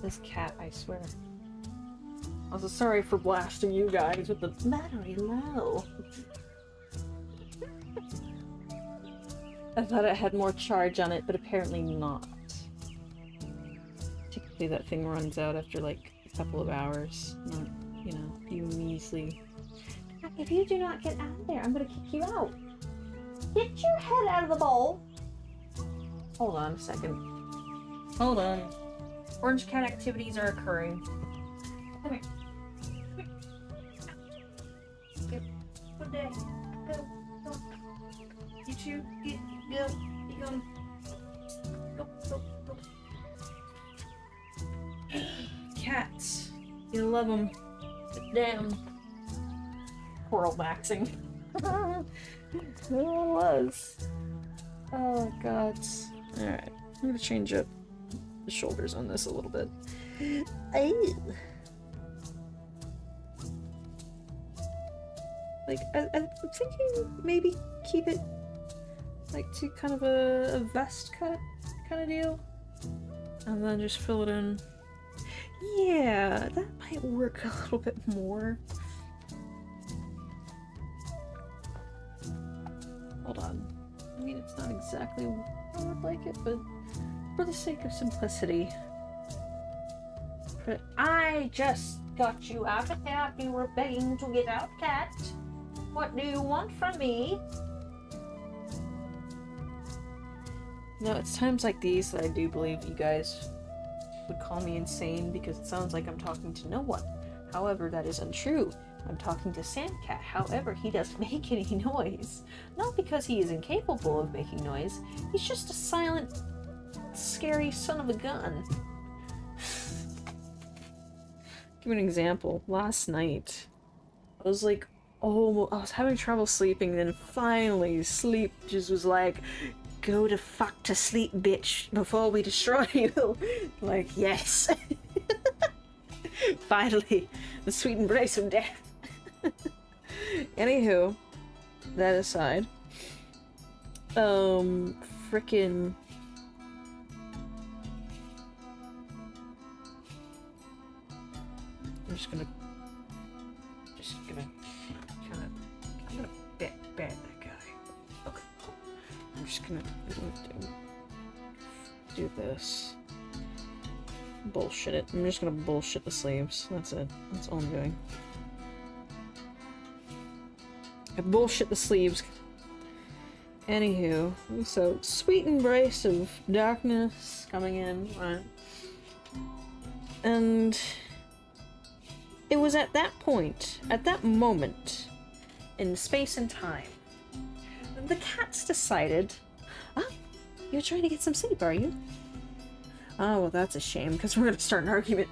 this cat, I swear. Also, sorry for blasting you guys with the battery low. I thought it had more charge on it, but apparently not. Typically that thing runs out after like a couple of hours, not, you know, you measly. If you do not get out of there, I'm gonna kick you out. Get your head out of the bowl. Hold on a second. Hold on. Orange cat activities are occurring. Come here. Good day. Go. Go. You two, get, go. Get going. Go, go, go. Cats. You love them. Damn. Poor old Maxing. It was. Oh, God. Alright. I'm gonna change up the shoulders on this a little bit. Like, I'm thinking maybe keep it like to kind of a vest cut kind of deal. And then just fill it in. Yeah, that might work a little bit more. Hold on. I mean, it's not exactly how I would like it, but for the sake of simplicity. But I just got you out of cat. You were begging to get out, cat. What do you want from me? No, it's times like these that I do believe you guys would call me insane because it sounds like I'm talking to no one. However, that is untrue. I'm talking to Sandcat. However, he doesn't make any noise. Not because he is incapable of making noise. He's just a silent, scary son of a gun. Give me an example. Last night, I was like, oh, I was having trouble sleeping, and then finally sleep just was like, go to fuck to sleep, bitch, before we destroy you. Like, yes. Finally, the sweet embrace of death. Anywho, that aside, frickin' I'm gonna bat that guy. Okay. I'm just gonna do this. Bullshit it. I'm just gonna bullshit the sleeves. That's it. That's all I'm doing. I bullshit the sleeves. Anywho, so sweet embrace of darkness coming in, right? And it was at that point, at that moment, in space and time, the cats decided, oh, you're trying to get some sleep, are you? Oh, well, that's a shame, because we're gonna start an argument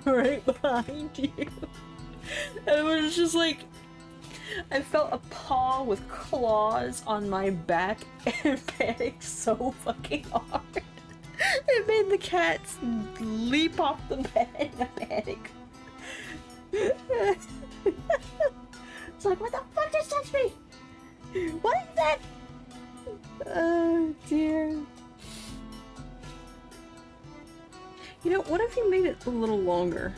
right behind you. And it was just like, I felt a paw with claws on my back and panicked so fucking hard. It made the cats leap off the bed in a panic. It's like, what the fuck just touched me? What is that? Oh dear. You know, what if you made it a little longer?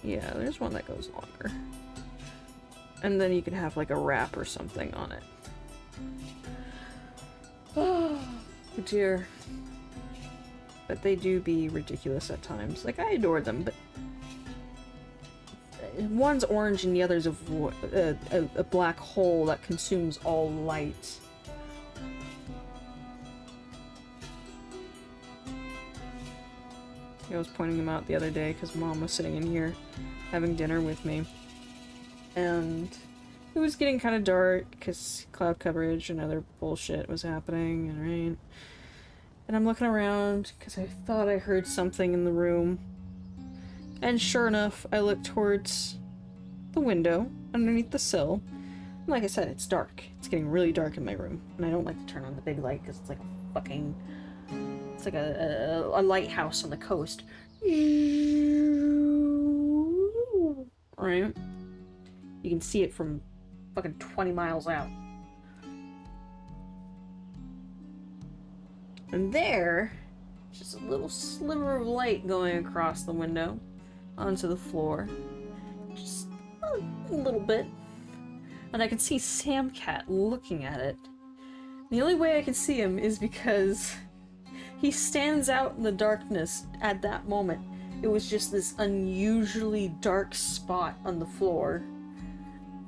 Yeah, there's one that goes longer. And then you could have like a wrap or something on it. Oh dear. But they do be ridiculous at times. Like, I adore them, but one's orange and the other's a black hole that consumes all light. I was pointing them out the other day because Mom was sitting in here having dinner with me. And it was getting kind of dark because cloud coverage and other bullshit was happening and rain. And I'm looking around because I thought I heard something in the room. And sure enough, I looked towards the window underneath the sill. And like I said, it's dark. It's getting really dark in my room. And I don't like to turn on the big light because it's like fucking... It's like a lighthouse on the coast. Right? You can see it from fucking 20 miles out. And there Just a little sliver of light going across the window onto the floor. Just a little bit. And I can see Sam Cat looking at it. The only way I can see him is because he stands out in the darkness at that moment. It was just this unusually dark spot on the floor.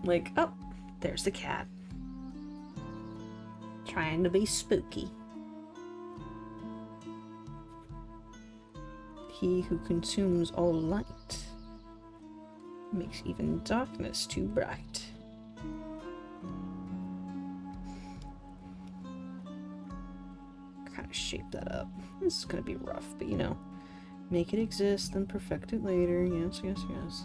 Like, oh, there's the cat. Trying to be spooky. He who consumes all light makes even darkness too bright. Kind of shape that up. This is gonna be rough, but you know, make it exist, then perfect it later. Yes, yes, yes.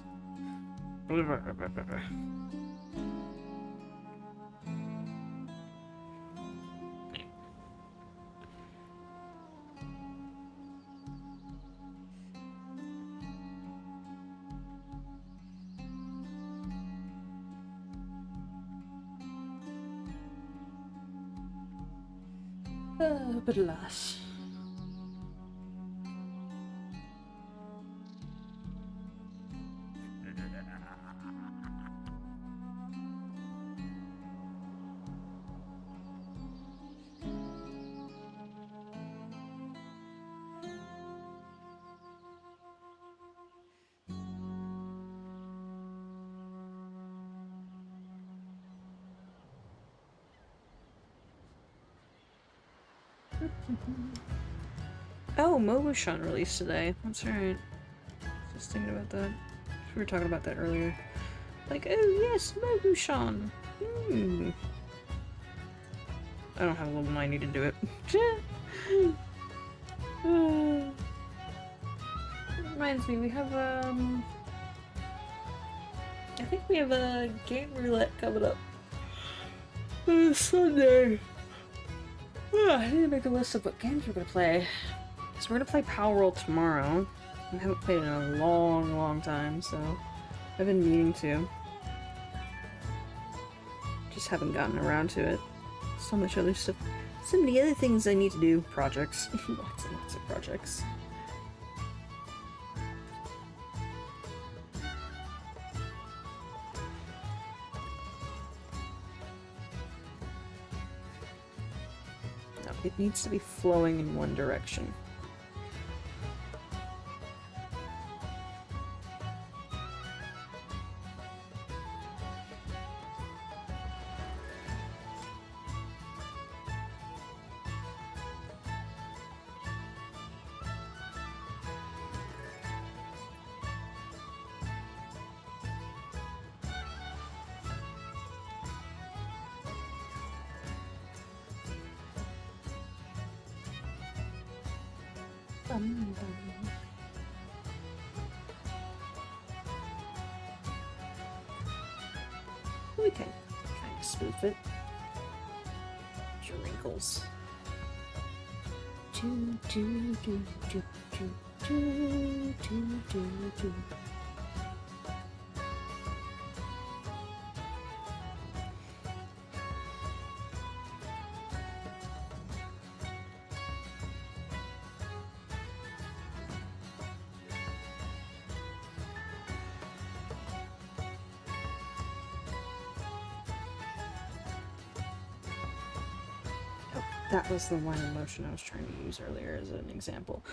But alas. Oh, Mobushan released today. That's right. Just thinking about that. We were talking about that earlier. Like, oh yes, Mobushan! Hmm. I don't have a little money to do it. That reminds me, we have, I think we have a game roulette coming up. Sunday. I need to make a list of what games we're gonna play. So we're gonna play Power World tomorrow. I haven't played it in a long, long time, so I've been meaning to. Just haven't gotten around to it. So much other stuff. So many other things I need to do. Projects. Lots and lots of projects. No, it needs to be flowing in one direction. We can kind of spoof it. Your wrinkles. Do, do, do, do, do, do, do, do, do. That was the line of motion I was trying to use earlier as an example.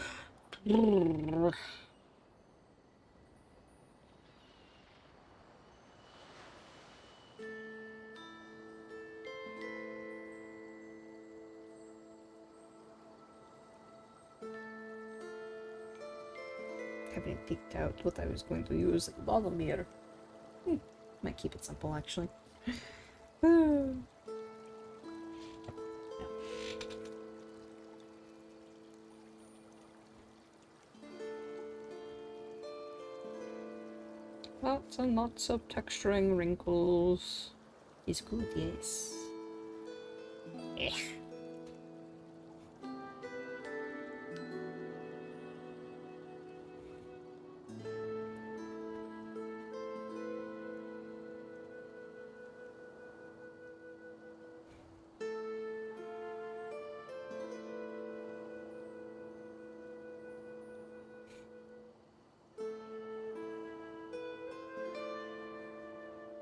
Haven't peeked out what I was going to use at the bottom here. Might keep it simple, actually. Lots and lots of texturing wrinkles is good, yes.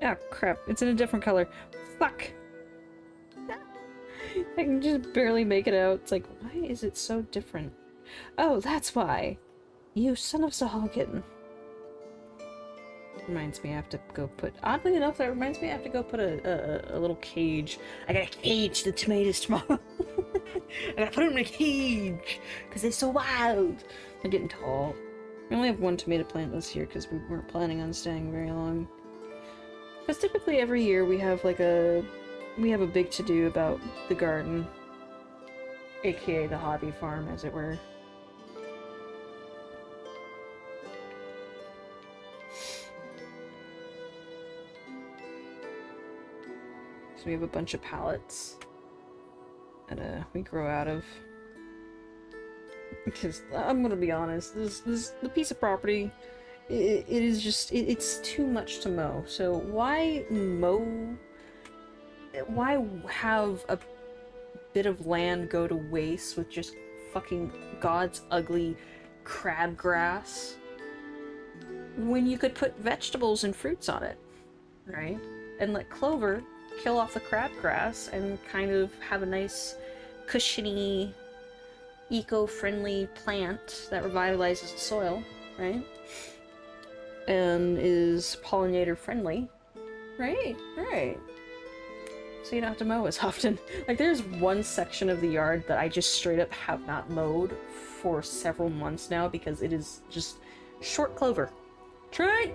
Oh crap, it's in a different color. Fuck! I can just barely make it out. It's like, why is it so different? Oh, that's why! You son of Sahagin. Reminds me I have to go put... Oddly enough, that reminds me I have to go put a little cage. I gotta cage the tomatoes tomorrow. I gotta put them in a cage! Because they're so wild! They're getting tall. We only have one tomato plant this year because we weren't planning on staying very long. Because typically every year we have like a... We have a big to-do about the garden. AKA the hobby farm, as it were. So we have a bunch of pallets that we grow out of. Because I'm gonna be honest, the piece of property, it is just it's too much to mow. So why mow? Why have a bit of land go to waste with just fucking God's ugly crabgrass when you could put vegetables and fruits on it, right? And let clover kill off the crabgrass and kind of have a nice cushiony eco-friendly plant that revitalizes the soil, right? And is pollinator friendly, right? Right. So you don't have to mow as often. Like, there's one section of the yard that I just straight up have not mowed for several months now because it is just short clover. Try!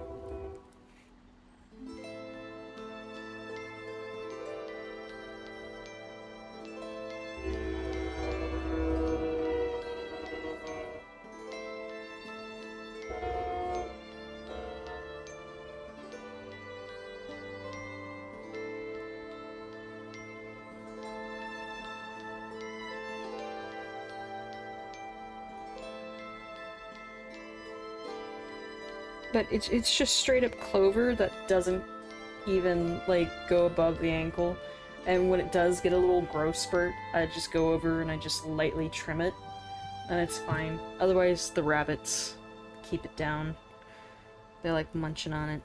But it's just straight up clover that doesn't even, like, go above the ankle. And when it does get a little growth spurt, I just go over and I just lightly trim it. And it's fine. Otherwise, the rabbits keep it down. They like munching on it.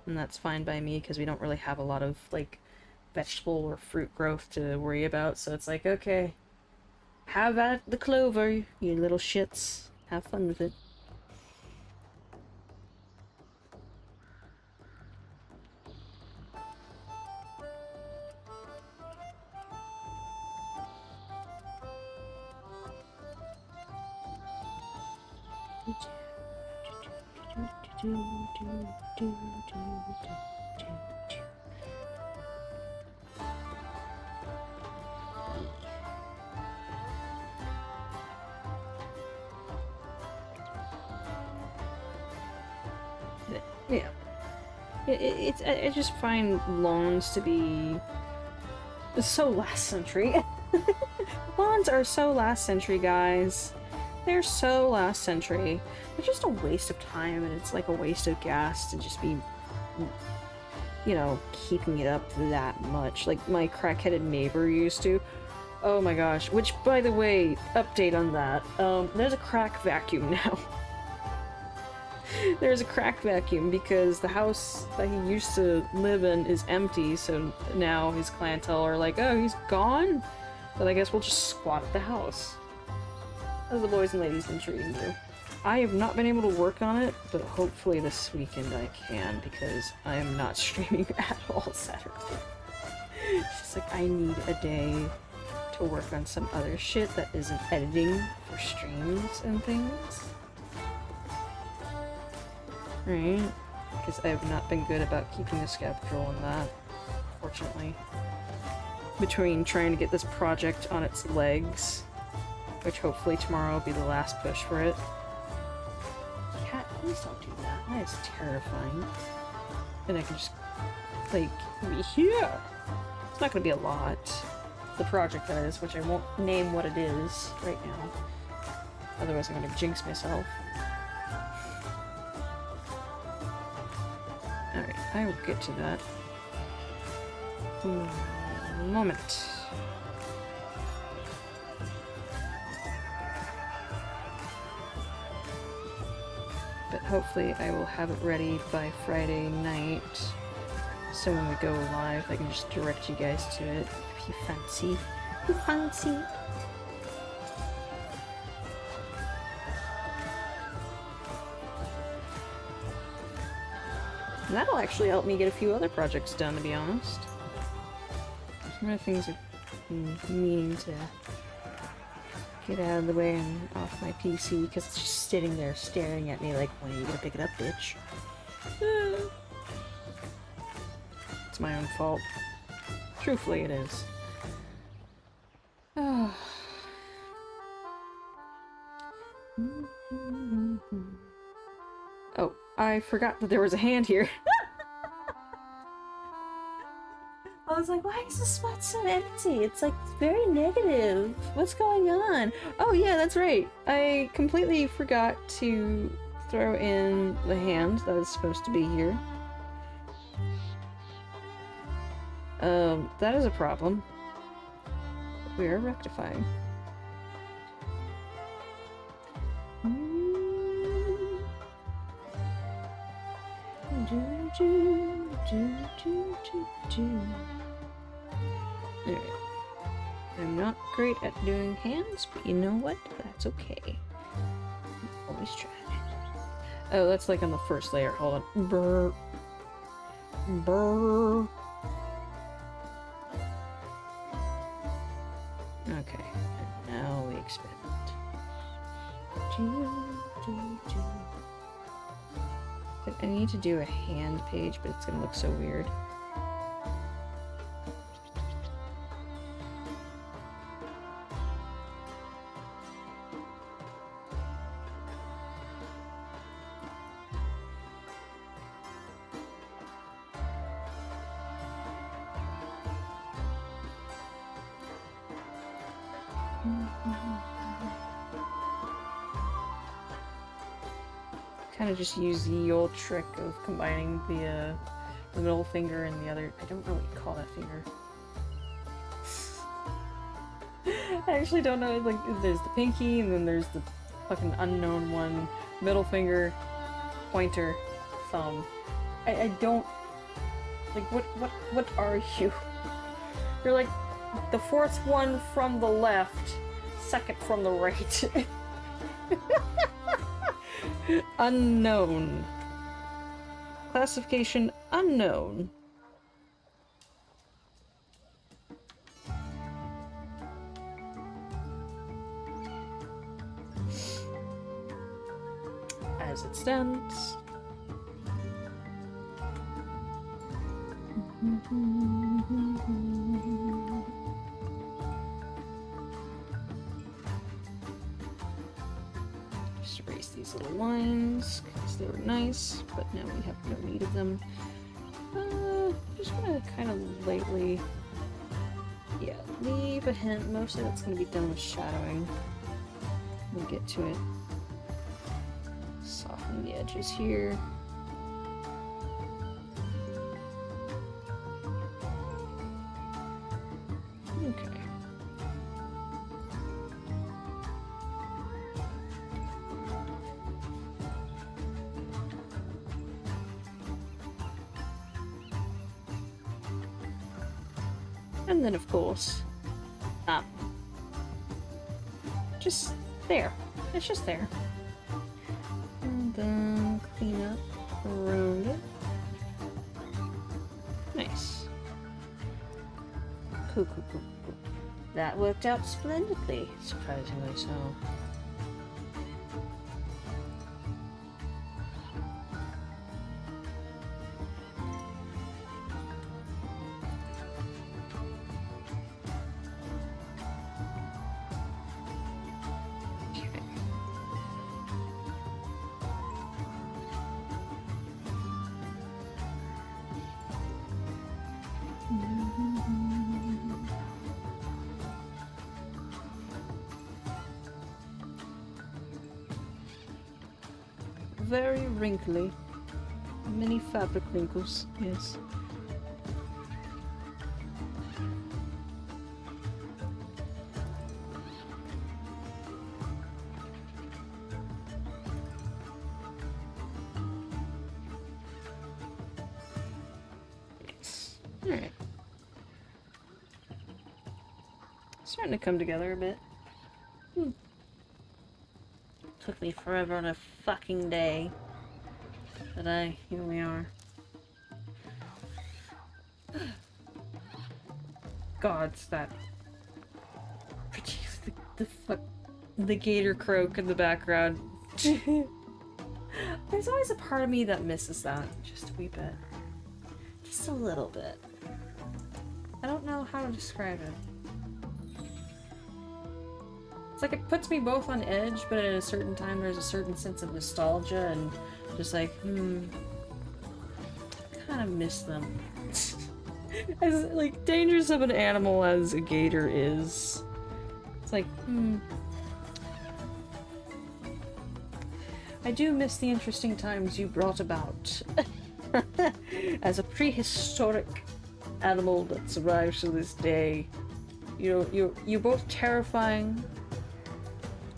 And that's fine by me, because we don't really have a lot of, like, vegetable or fruit growth to worry about. So it's like, okay, have at the clover, you little shits. Have fun with it. Yeah. I just find lawns to be so last century. Lawns are so last century, guys. They're so last century. They're just a waste of time, and it's like a waste of gas to just be, you know, keeping it up that much. Like my crackheaded neighbor used to. Oh my gosh. Which, by the way, update on that. There's a crack vacuum now. There's a crack vacuum because the house that he used to live in is empty, so now his clientele are like, oh, he's gone? But I guess we'll just squat at the house. As the boys and ladies in treating you. I have not been able to work on it, but hopefully this weekend I can, because I am not streaming at all Saturday. It's just like, I need a day to work on some other shit that isn't editing for streams and things. Right? Because I have not been good about keeping a schedule on that, fortunately. Between trying to get this project on its legs, which hopefully tomorrow will be the last push for it. Cat, please don't do that. That is terrifying. And I can just, like, be here. It's not gonna be a lot. The project that is, which I won't name what it is right now. Otherwise I'm gonna jinx myself. Alright, I will get to that. Moment. But hopefully I will have it ready by Friday night. so when we go live, I can just direct you guys to it if you fancy. If you fancy. And that'll actually help me get a few other projects done, to be honest. Some of the things are meaning to get out of the way and off my PC because it's just sitting there staring at me like, when are you gonna pick it up, bitch? It's my own fault. Truthfully, it is. Oh, I forgot that there was a hand here. I was like, why is this spot so empty? It's like very negative. What's going on? Oh yeah, that's right. I completely forgot to throw in the hand that was supposed to be here. That is a problem. We are rectifying. Alright. I'm not great at doing hands, but you know what? That's okay. Always try. Oh, that's like on the first layer. Hold on. Brr. Brr. Okay. And now we expand. I need to do a hand page, but it's gonna look so weird. Kind of just use the old trick of combining the middle finger and the other. I don't know what you call that finger. I actually don't know. Like, there's the pinky, and then there's the fucking unknown one. Middle finger, pointer, thumb. I don't like. What are you? You're like the fourth one from the left, second from the right. Unknown. Classification unknown. As it stands. Just erase these little lines because they were nice, but now we have no need of them. Just gonna kind of lightly, yeah, leave a hint. Mostly that's gonna be done with shadowing. We'll get to it. Soften the edges here. Okay. And then, of course, just there. It's just there. And then clean up around it. Nice. Cool. That worked out splendidly, surprisingly so. Very wrinkly. Many fabric wrinkles, yes. Yes. Alright. Starting to come together a bit. Took me forever and a fucking day. But here we are. God, it's that. The gator croak in the background. There's always a part of me that misses that. Just a wee bit. Just a little bit. I don't know how to describe it. It's like it puts me both on edge, but at a certain time there's a certain sense of nostalgia and just like, kind of miss them. As like dangerous of an animal as a gator is, it's like, I do miss the interesting times you brought about as a prehistoric animal that survives to this day. You're both terrifying,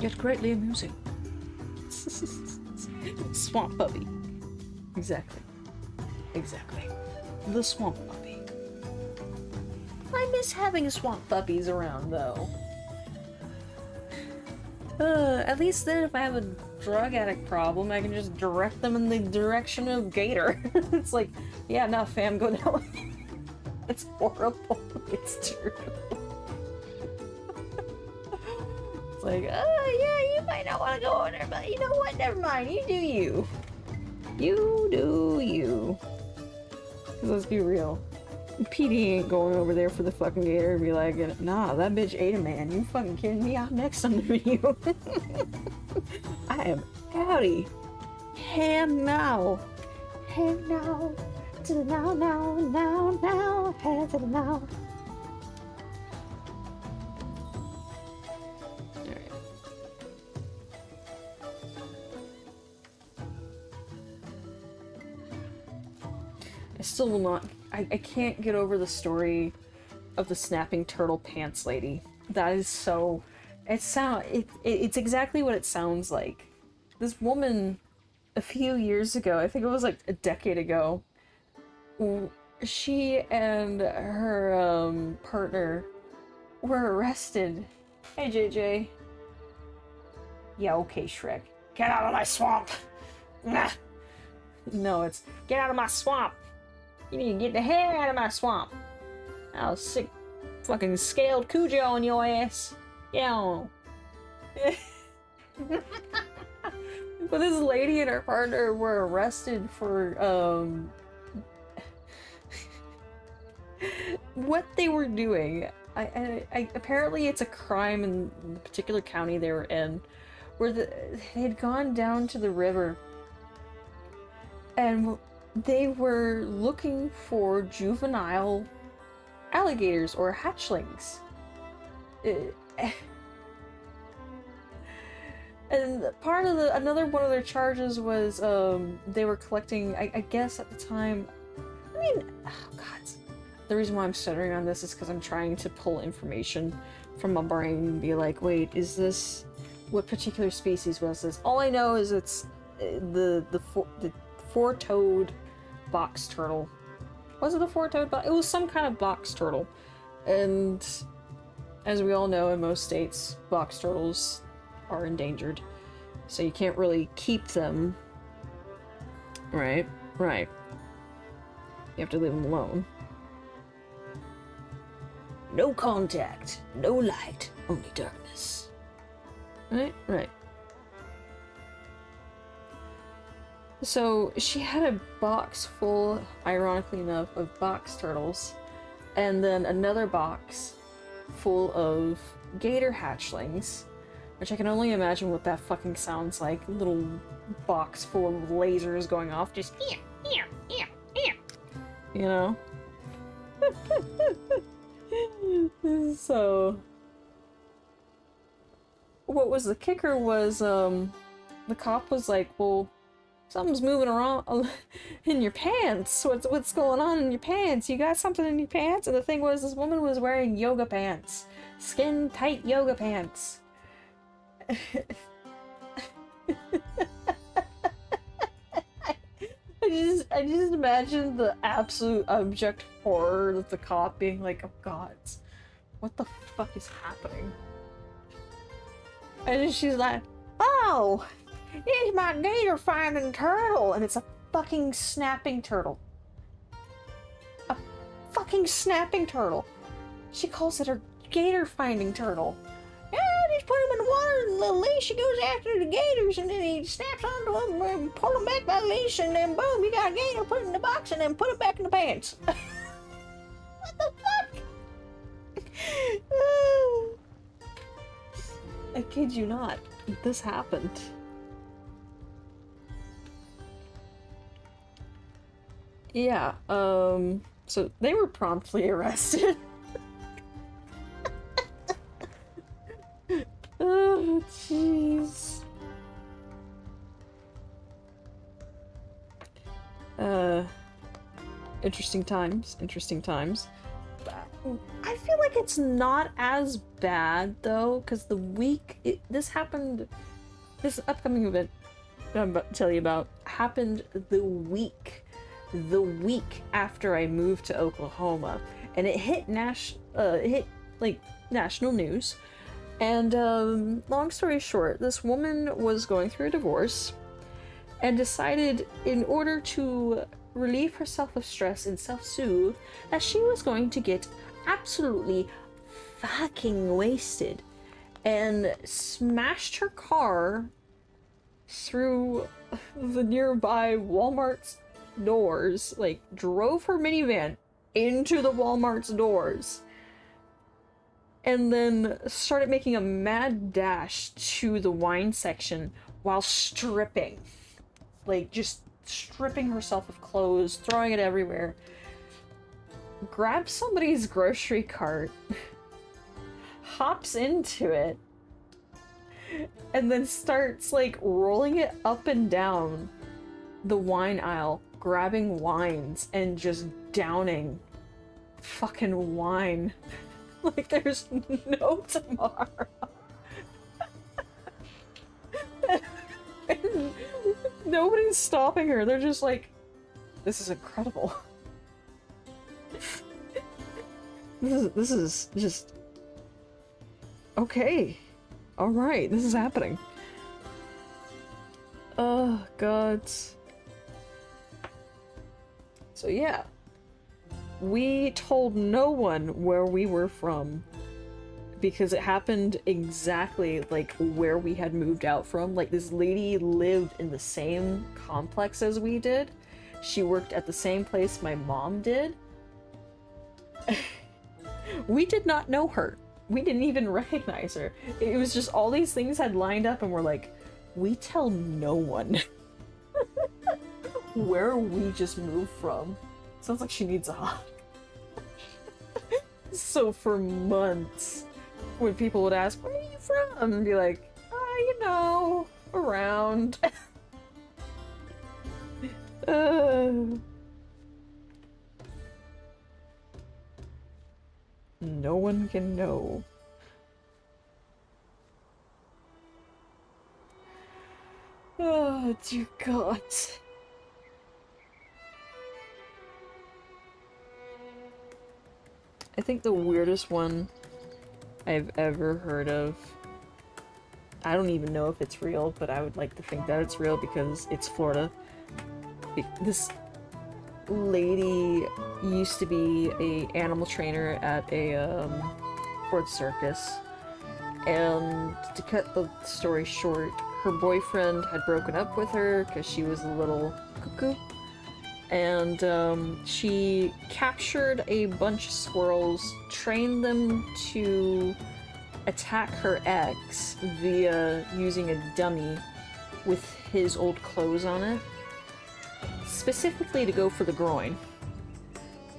yet greatly amusing. Swamp puppy. Exactly. The swamp puppy. I miss having swamp puppies around, though. At least then if I have a drug addict problem, I can just direct them in the direction of Gator. It's like, yeah, no, fam, go that way. It's horrible. It's true. It's like, yeah, you might not want to go over there, but you know what? Never mind. You do you. You do you. 'Cause let's be real. PD ain't going over there for the fucking gator and be like, nah, that bitch ate a man. You fucking kidding me? I'm next on the video. I am outie. Ham now. Ham now. To the now, now. Hand to the now. Alright. I still will not. I can't get over the story of the snapping turtle pants lady. That is so. It's exactly what it sounds like. This woman, a few years ago, I think it was like a decade ago, she and her partner were arrested. Hey JJ. Yeah, okay, Shrek. Get out of my swamp! Nah. No, it's get out of my swamp! You need to get the hell out of my swamp! I'll sick fucking scaled Cujo on your ass! Yeah. But this lady and her partner were arrested for, what they were doing. I apparently it's a crime in the particular county they were in, where they had gone down to the river and they were looking for juvenile alligators or hatchlings. And part of another one of their charges was they were collecting, I guess at the time, oh god, the reason why I'm stuttering on this is because I'm trying to pull information from my brain and be like, wait, is this, what particular species was this? All I know is it's the four-toed box turtle. Was it a four-toed box? It was some kind of box turtle. And as we all know, in most states, box turtles are endangered. So you can't really keep them. Right. You have to leave them alone. No contact, no light, only darkness. Right. So she had a box full, ironically enough, of box turtles, and then another box full of gator hatchlings, which I can only imagine what that fucking sounds like. A little box full of lasers going off, just you know? So what was the kicker was, the cop was like, well, something's moving around in your pants. What's going on in your pants? You got something in your pants? And the thing was, this woman was wearing yoga pants. Skin tight yoga pants. I I just imagine the absolute abject horror of the cop being like, oh god, what the fuck is happening? And then she's like, oh, it's my gator finding turtle, and it's a fucking snapping turtle. A fucking snapping turtle. She calls it her gator finding turtle. Yeah, just put him in the water and the leash, he goes after the gators, and then he snaps onto them and pull them back by the leash, and then boom, you got a gator, put it in the box, and then put it back in the pants. What the fuck? I kid you not. This happened. Yeah, so they were promptly arrested. Oh, jeez. Interesting times, interesting times. I feel like it's not as bad, though, because the week this upcoming event I'm about to tell you about happened the week after I moved to Oklahoma, and it hit national news. And long story short, this woman was going through a divorce and decided, in order to relieve herself of stress and self-soothe, that she was going to get absolutely fucking wasted and smashed her car through the nearby Walmart's doors, like drove her minivan into the Walmart's doors, and then started making a mad dash to the wine section while stripping. Like, just stripping herself of clothes, throwing it everywhere. Grabs somebody's grocery cart, hops into it, and then starts, like, rolling it up and down the wine aisle, grabbing wines and just downing fucking wine. Like there's no tomorrow. And nobody's stopping her. They're just like, this is incredible. This is just okay. All right, this is happening. Oh god. So yeah. We told no one where we were from because it happened exactly like where we had moved out from. Like, this lady lived in the same complex as we did. She worked at the same place my mom did. We did not know her. We didn't even recognize her. It was just all these things had lined up and we're like, we tell no one where we just moved from. Sounds like she needs a hug. So for months, when people would ask, where are you from? And be like, oh, you know, around. No one can know. Oh, dear God. I think the weirdest one I've ever heard of, I don't even know if it's real, but I would like to think that it's real because it's Florida. This lady used to be an animal trainer at a Ford Circus, and to cut the story short, her boyfriend had broken up with her because she was a little cuckoo. And she captured a bunch of squirrels, trained them to attack her ex via using a dummy with his old clothes on it, specifically to go for the groin.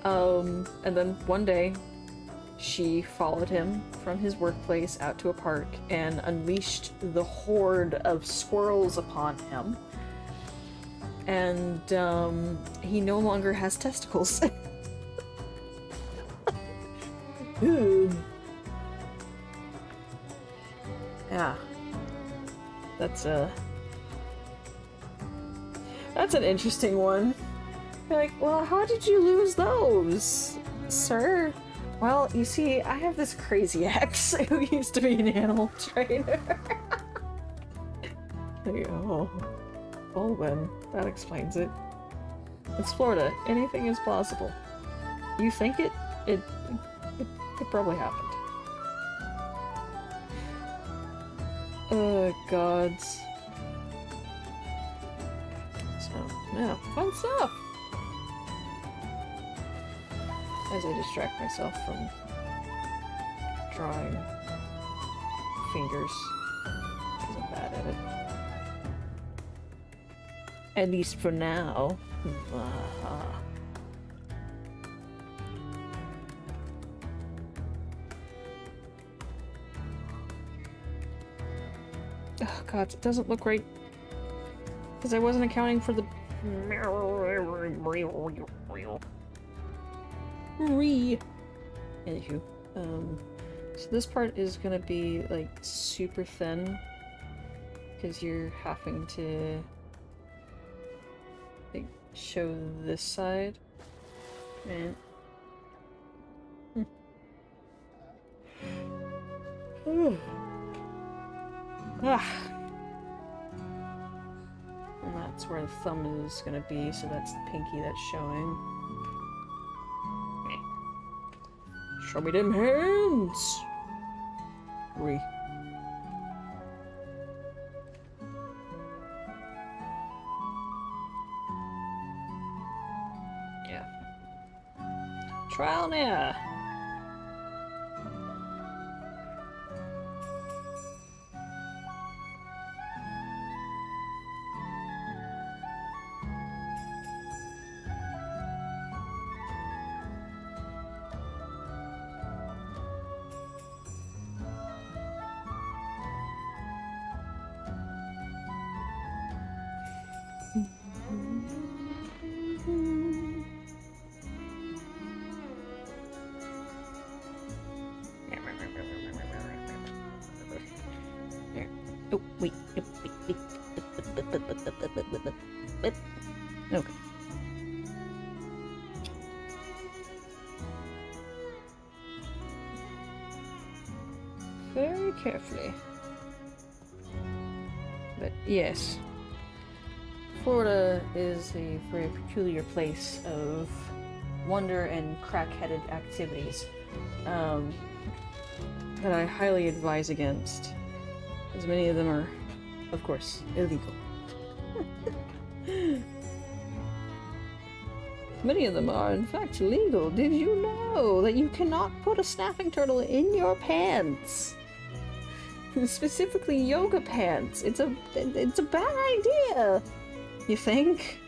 And then one day, she followed him from his workplace out to a park and unleashed the horde of squirrels upon him. And he no longer has testicles. Yeah. That's That's an interesting one. You're like, well, how did you lose those, sir? Well, you see, I have this crazy ex who used to be an animal trainer. Oh. Well then, that explains it. It's Florida. Anything is plausible. You think it probably happened. Oh, gods. So, yeah, fun stuff! As I distract myself from drawing fingers, because I'm bad at it. At least for now. Oh god, it doesn't look right. Because I wasn't accounting for the... Anywho, so this part is gonna be, like, super thin. Because you're having to... like, show this side. Right? Ah. And that's where the thumb is gonna be, so that's the pinky that's showing. Show me them hands! Re. Yeah. Trial and error. Oh, wait. Okay. Very carefully. But yes. Florida is a very peculiar place of wonder and crack-headed activities that I highly advise against, as many of them are, of course, illegal. Many of them are, in fact, legal. Did you know that you cannot put a snapping turtle in your pants? Specifically yoga pants. It's a bad idea. You think?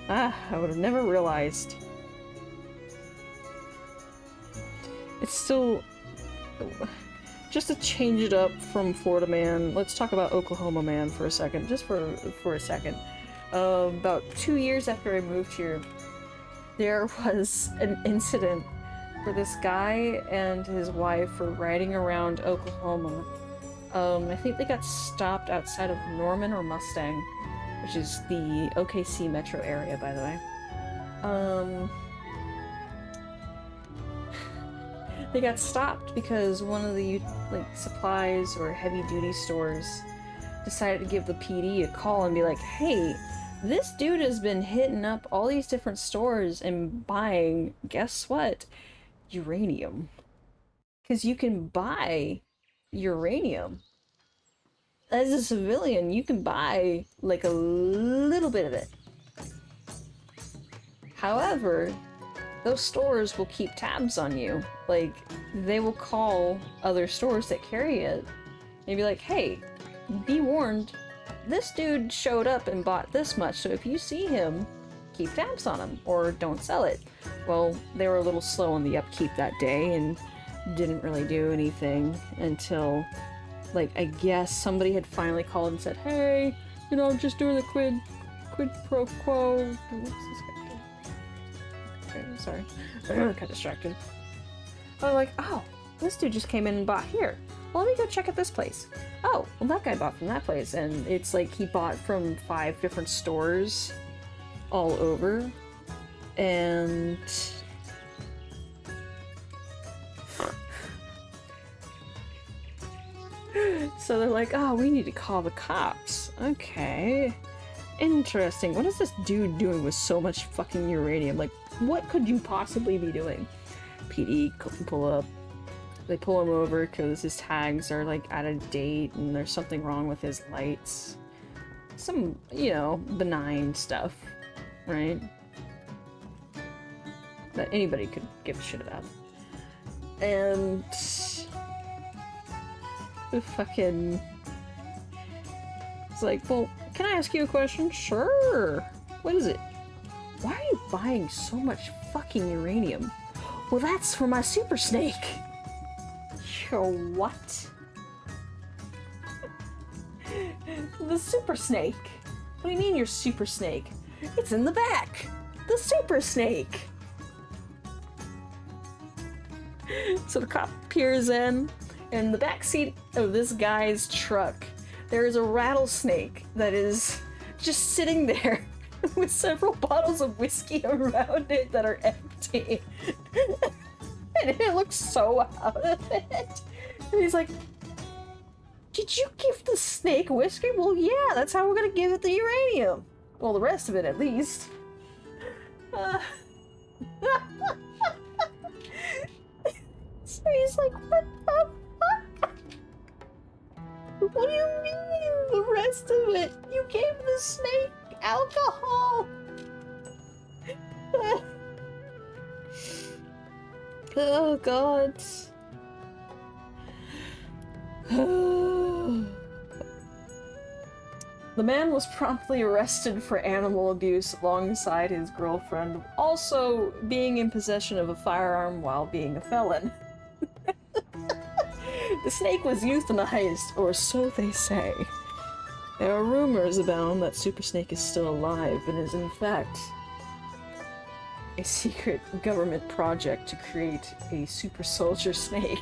Ah, I would have never realized. It's still... Just to change it up from Florida Man, let's talk about Oklahoma Man for a second. Just for a second. About 2 years after I moved here, there was an incident where this guy and his wife were riding around Oklahoma. I think they got stopped outside of Norman or Mustang, which is the OKC metro area, by the way. They got stopped because one of the, like, supplies or heavy-duty stores decided to give the PD a call and be like, hey, this dude has been hitting up all these different stores and buying, guess what? Uranium. Because you can buy uranium. As a civilian, you can buy, like, a little bit of it. However, those stores will keep tabs on you. Like, they will call other stores that carry it and be like, hey, be warned, this dude showed up and bought this much, so if you see him, keep tabs on him, or don't sell it. Well, they were a little slow on the upkeep that day and didn't really do anything until, like, I guess somebody had finally called and said, hey, you know, I'm just doing the quid pro quo. What's this guy doing? Okay, sorry. I got distracted. I'm like, oh, this dude just came in and bought here. Well, let me go check at this place. Oh, well, that guy bought from that place. And it's like he bought from 5 different stores all over, and so they're like, oh, we need to call the cops. Okay. Interesting. What is this dude doing with so much fucking uranium? Like, what could you possibly be doing? PD pull up. They pull him over because his tags are, like, out of date and there's something wrong with his lights. Some, you know, benign stuff, right? That anybody could give a shit about. And the fucking... It's like, well, can I ask you a question? Sure. What is it? Why are you buying so much fucking uranium? Well, that's for my super snake. Your what? The super snake. What do you mean your super snake? It's in the back. The super snake. So the cop peers in the back seat of this guy's truck. There is a rattlesnake that is just sitting there with several bottles of whiskey around it that are empty. And it looks so out of it. And he's like, did you give the snake whiskey? Well, yeah, that's how we're gonna give it the uranium. Well, the rest of it, at least. So he's like, what the fuck? What do you mean, the rest of it? You gave the snake alcohol! Oh, God. The man was promptly arrested for animal abuse alongside his girlfriend, also being in possession of a firearm while being a felon. The snake was euthanized, or so they say. There are rumors abound that Super Snake is still alive and is in fact a secret government project to create a super soldier snake.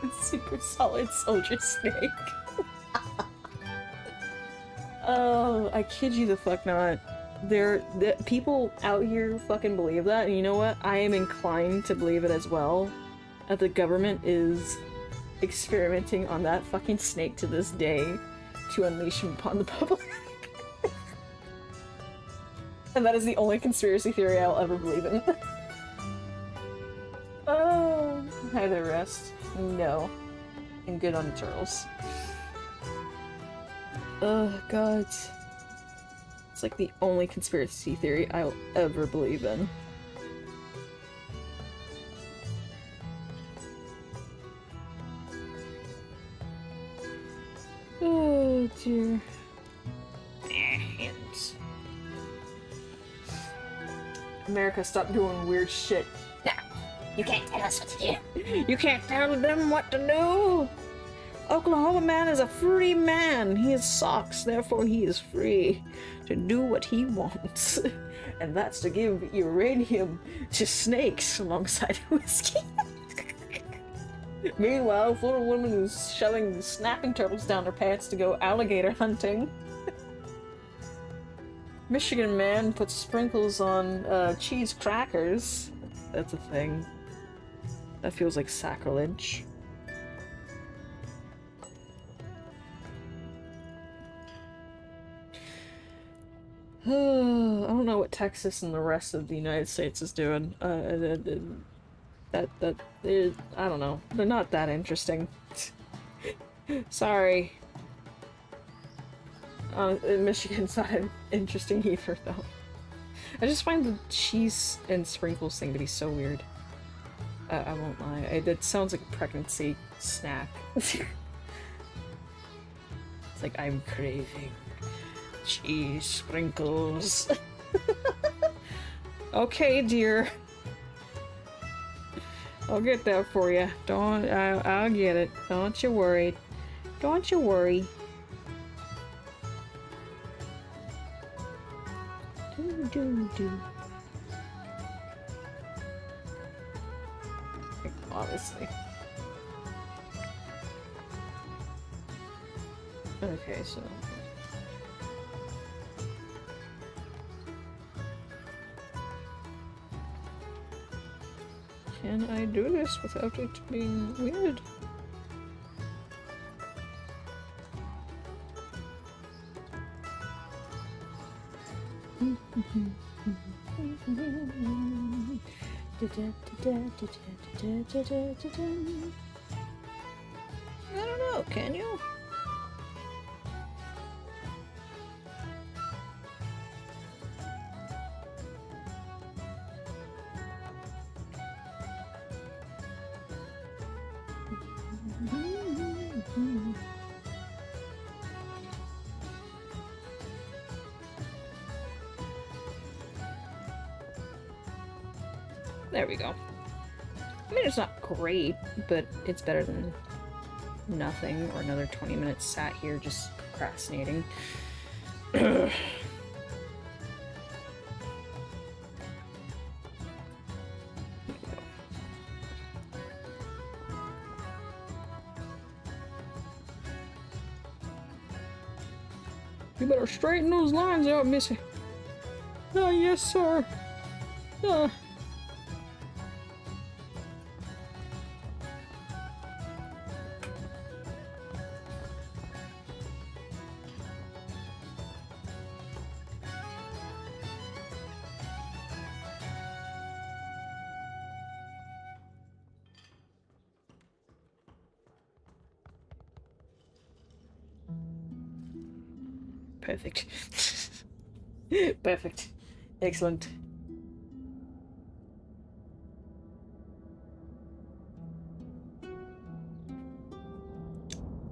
A super solid soldier snake. Oh, I kid you the fuck not. People out here fucking believe that, and you know what? I am inclined to believe it as well. That the government is experimenting on that fucking snake to this day to unleash him upon the public. And that is the only conspiracy theory I'll ever believe in. Oh, hi there, Rest. No. And good on the turtles. Oh, God. It's like the only conspiracy theory I'll ever believe in. Oh, dear. Hands. America, stop doing weird shit. No, you can't tell us what to do. You can't tell them what to do! Oklahoma man is a free man. He has socks, therefore he is free to do what he wants. And that's to give uranium to snakes alongside whiskey. Meanwhile, Florida woman is shoving snapping turtles down her pants to go alligator hunting. Michigan man puts sprinkles on cheese crackers. That's a thing. That feels like sacrilege. I don't know what Texas and the rest of the United States is doing. I don't know. They're not that interesting. Sorry. Michigan's not interesting either, though. I just find the cheese and sprinkles thing to be so weird. I won't lie. It sounds like a pregnancy snack. It's like, I'm craving cheese sprinkles. Okay, dear. I'll get that for you. I'll get it. Don't you worry. Don't you worry. Do. Honestly. Okay, so... Can I do this without it being weird? I don't know, can you? There we go. I mean, it's not great, but it's better than nothing or another 20 minutes sat here just procrastinating. You better straighten those lines out, Missy. Ah, yes, sir. Perfect. Perfect. Excellent.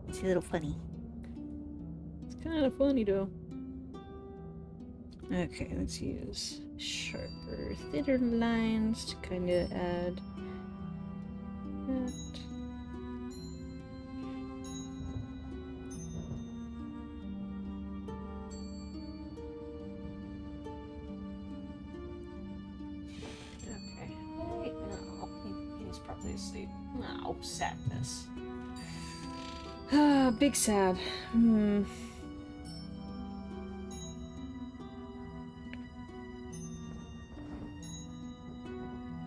It's a little funny. It's kind of funny, though. Okay, let's use sharper, thinner lines to kind of add that. Okay, right now, he's probably asleep. Oh, sadness. Ah, big sad.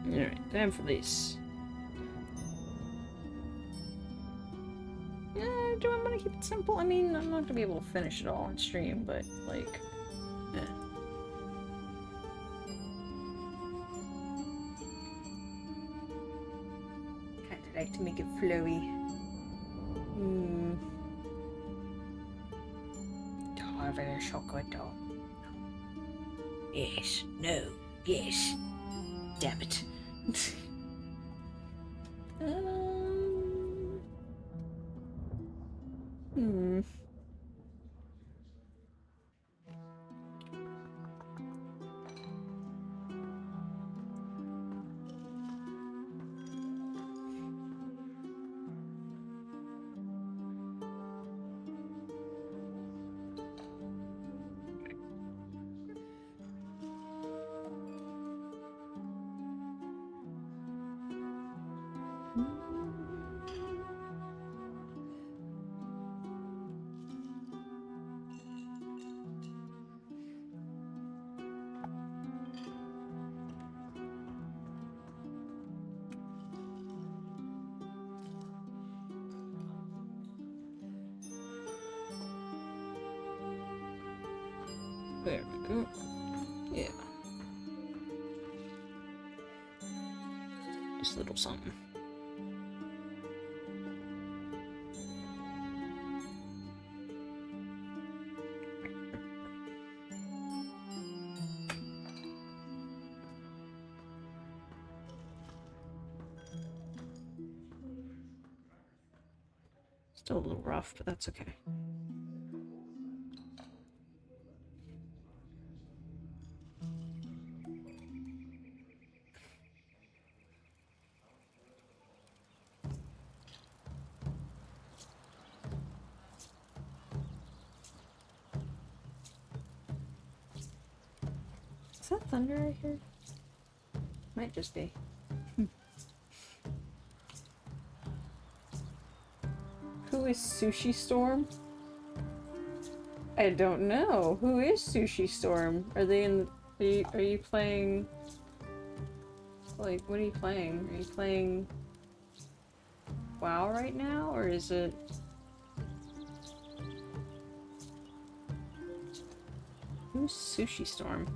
Alright, time for this. Do I want to keep it simple? I mean, I'm not gonna be able to finish it all on stream, but, like, Kinda like to make it flowy. However, chocolate though. Yes, no, yes. Damn it. There we go. Yeah. Just a little something. Still a little rough, but that's okay. Is that thunder right here? Might just be. Who is Sushi Storm? I don't know. Who is Sushi Storm? Are they in? Are you playing Like, what are you playing? Are you playing WoW right now, or is it... Who's Sushi Storm?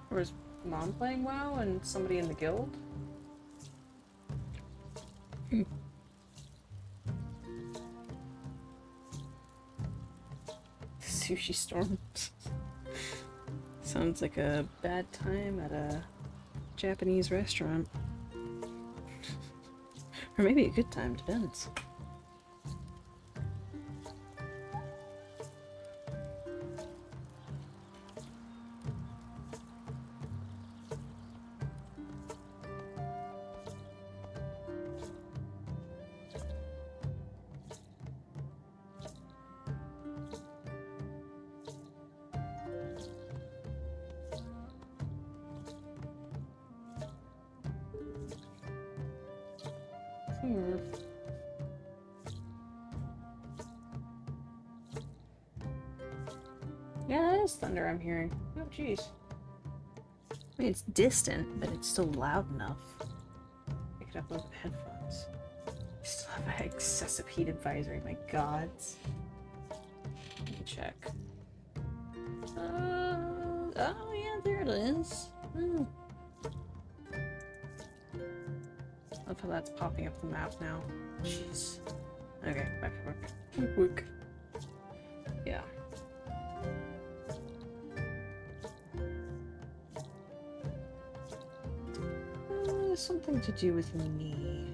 Or is Mom playing WoW and somebody in the guild? Sushi Storm. Sounds like a bad time at a Japanese restaurant. Or maybe a good time, depends. Yeah, that is thunder I'm hearing. Oh, jeez. I mean, it's distant, but it's still loud enough. Pick it up with headphones. I still have an excessive heat advisory, my gods. Let me check. Oh yeah, there it is. Hmm. Love how that's popping up the map now. Jeez. Okay, back to work. Work. Yeah. Something to do with me.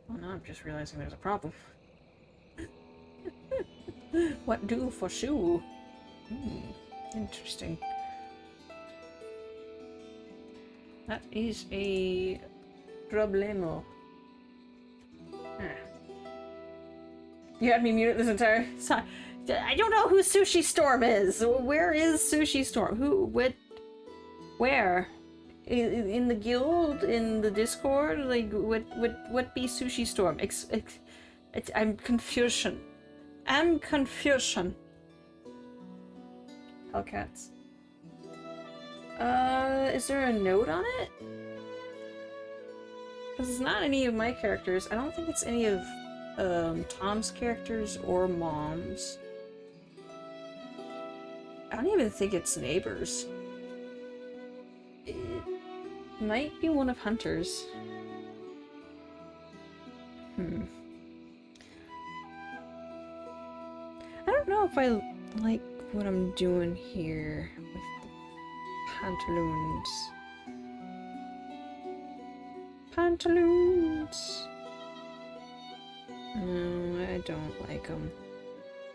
Oh no, I'm just realizing there's a problem. What do for shoe? Interesting. That is a problemo. You had me muted this entire time. I don't know who Sushi Storm is. Where is Sushi Storm? Who? What? Where? In the guild? In the Discord? Like, what be Sushi Storm? I'm confusion. I'm confusion. Hellcats. Is there a note on it? Because it's not any of my characters. I don't think it's any of Tom's characters or Mom's. I don't even think it's neighbors. It might be one of Hunter's. I don't know if I like what I'm doing here with the pantaloons. Pantaloons! No, I don't like them.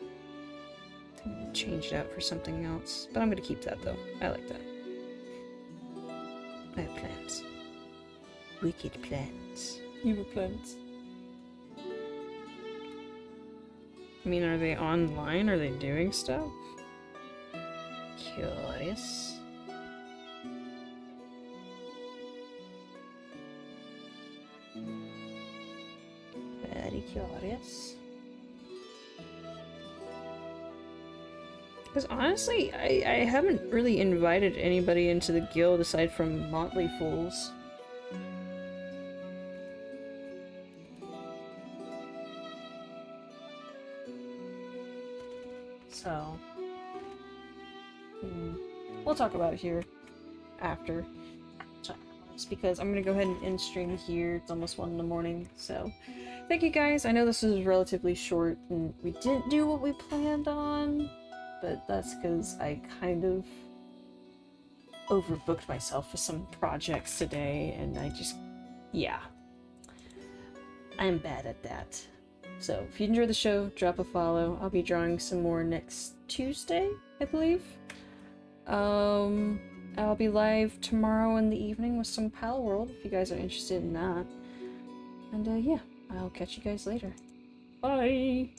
I think I'll change it out for something else. But I'm gonna keep that though. I like that. I have plans. Wicked plans. Evil plans. I mean, are they online? Are they doing stuff? Curious. Very curious. Because honestly, I haven't really invited anybody into the guild aside from Motley Fools. So, we'll talk about it here after. Just because I'm gonna go ahead and end stream here. It's almost 1 in the morning, so thank you guys. I know this was relatively short and we didn't do what we planned on, but that's because I kind of overbooked myself with some projects today, and I just, yeah. I'm bad at that. So if you enjoyed the show, drop a follow. I'll be drawing some more next Tuesday, I believe. I'll be live tomorrow in the evening with some Pal World if you guys are interested in that. And yeah, I'll catch you guys later. Bye!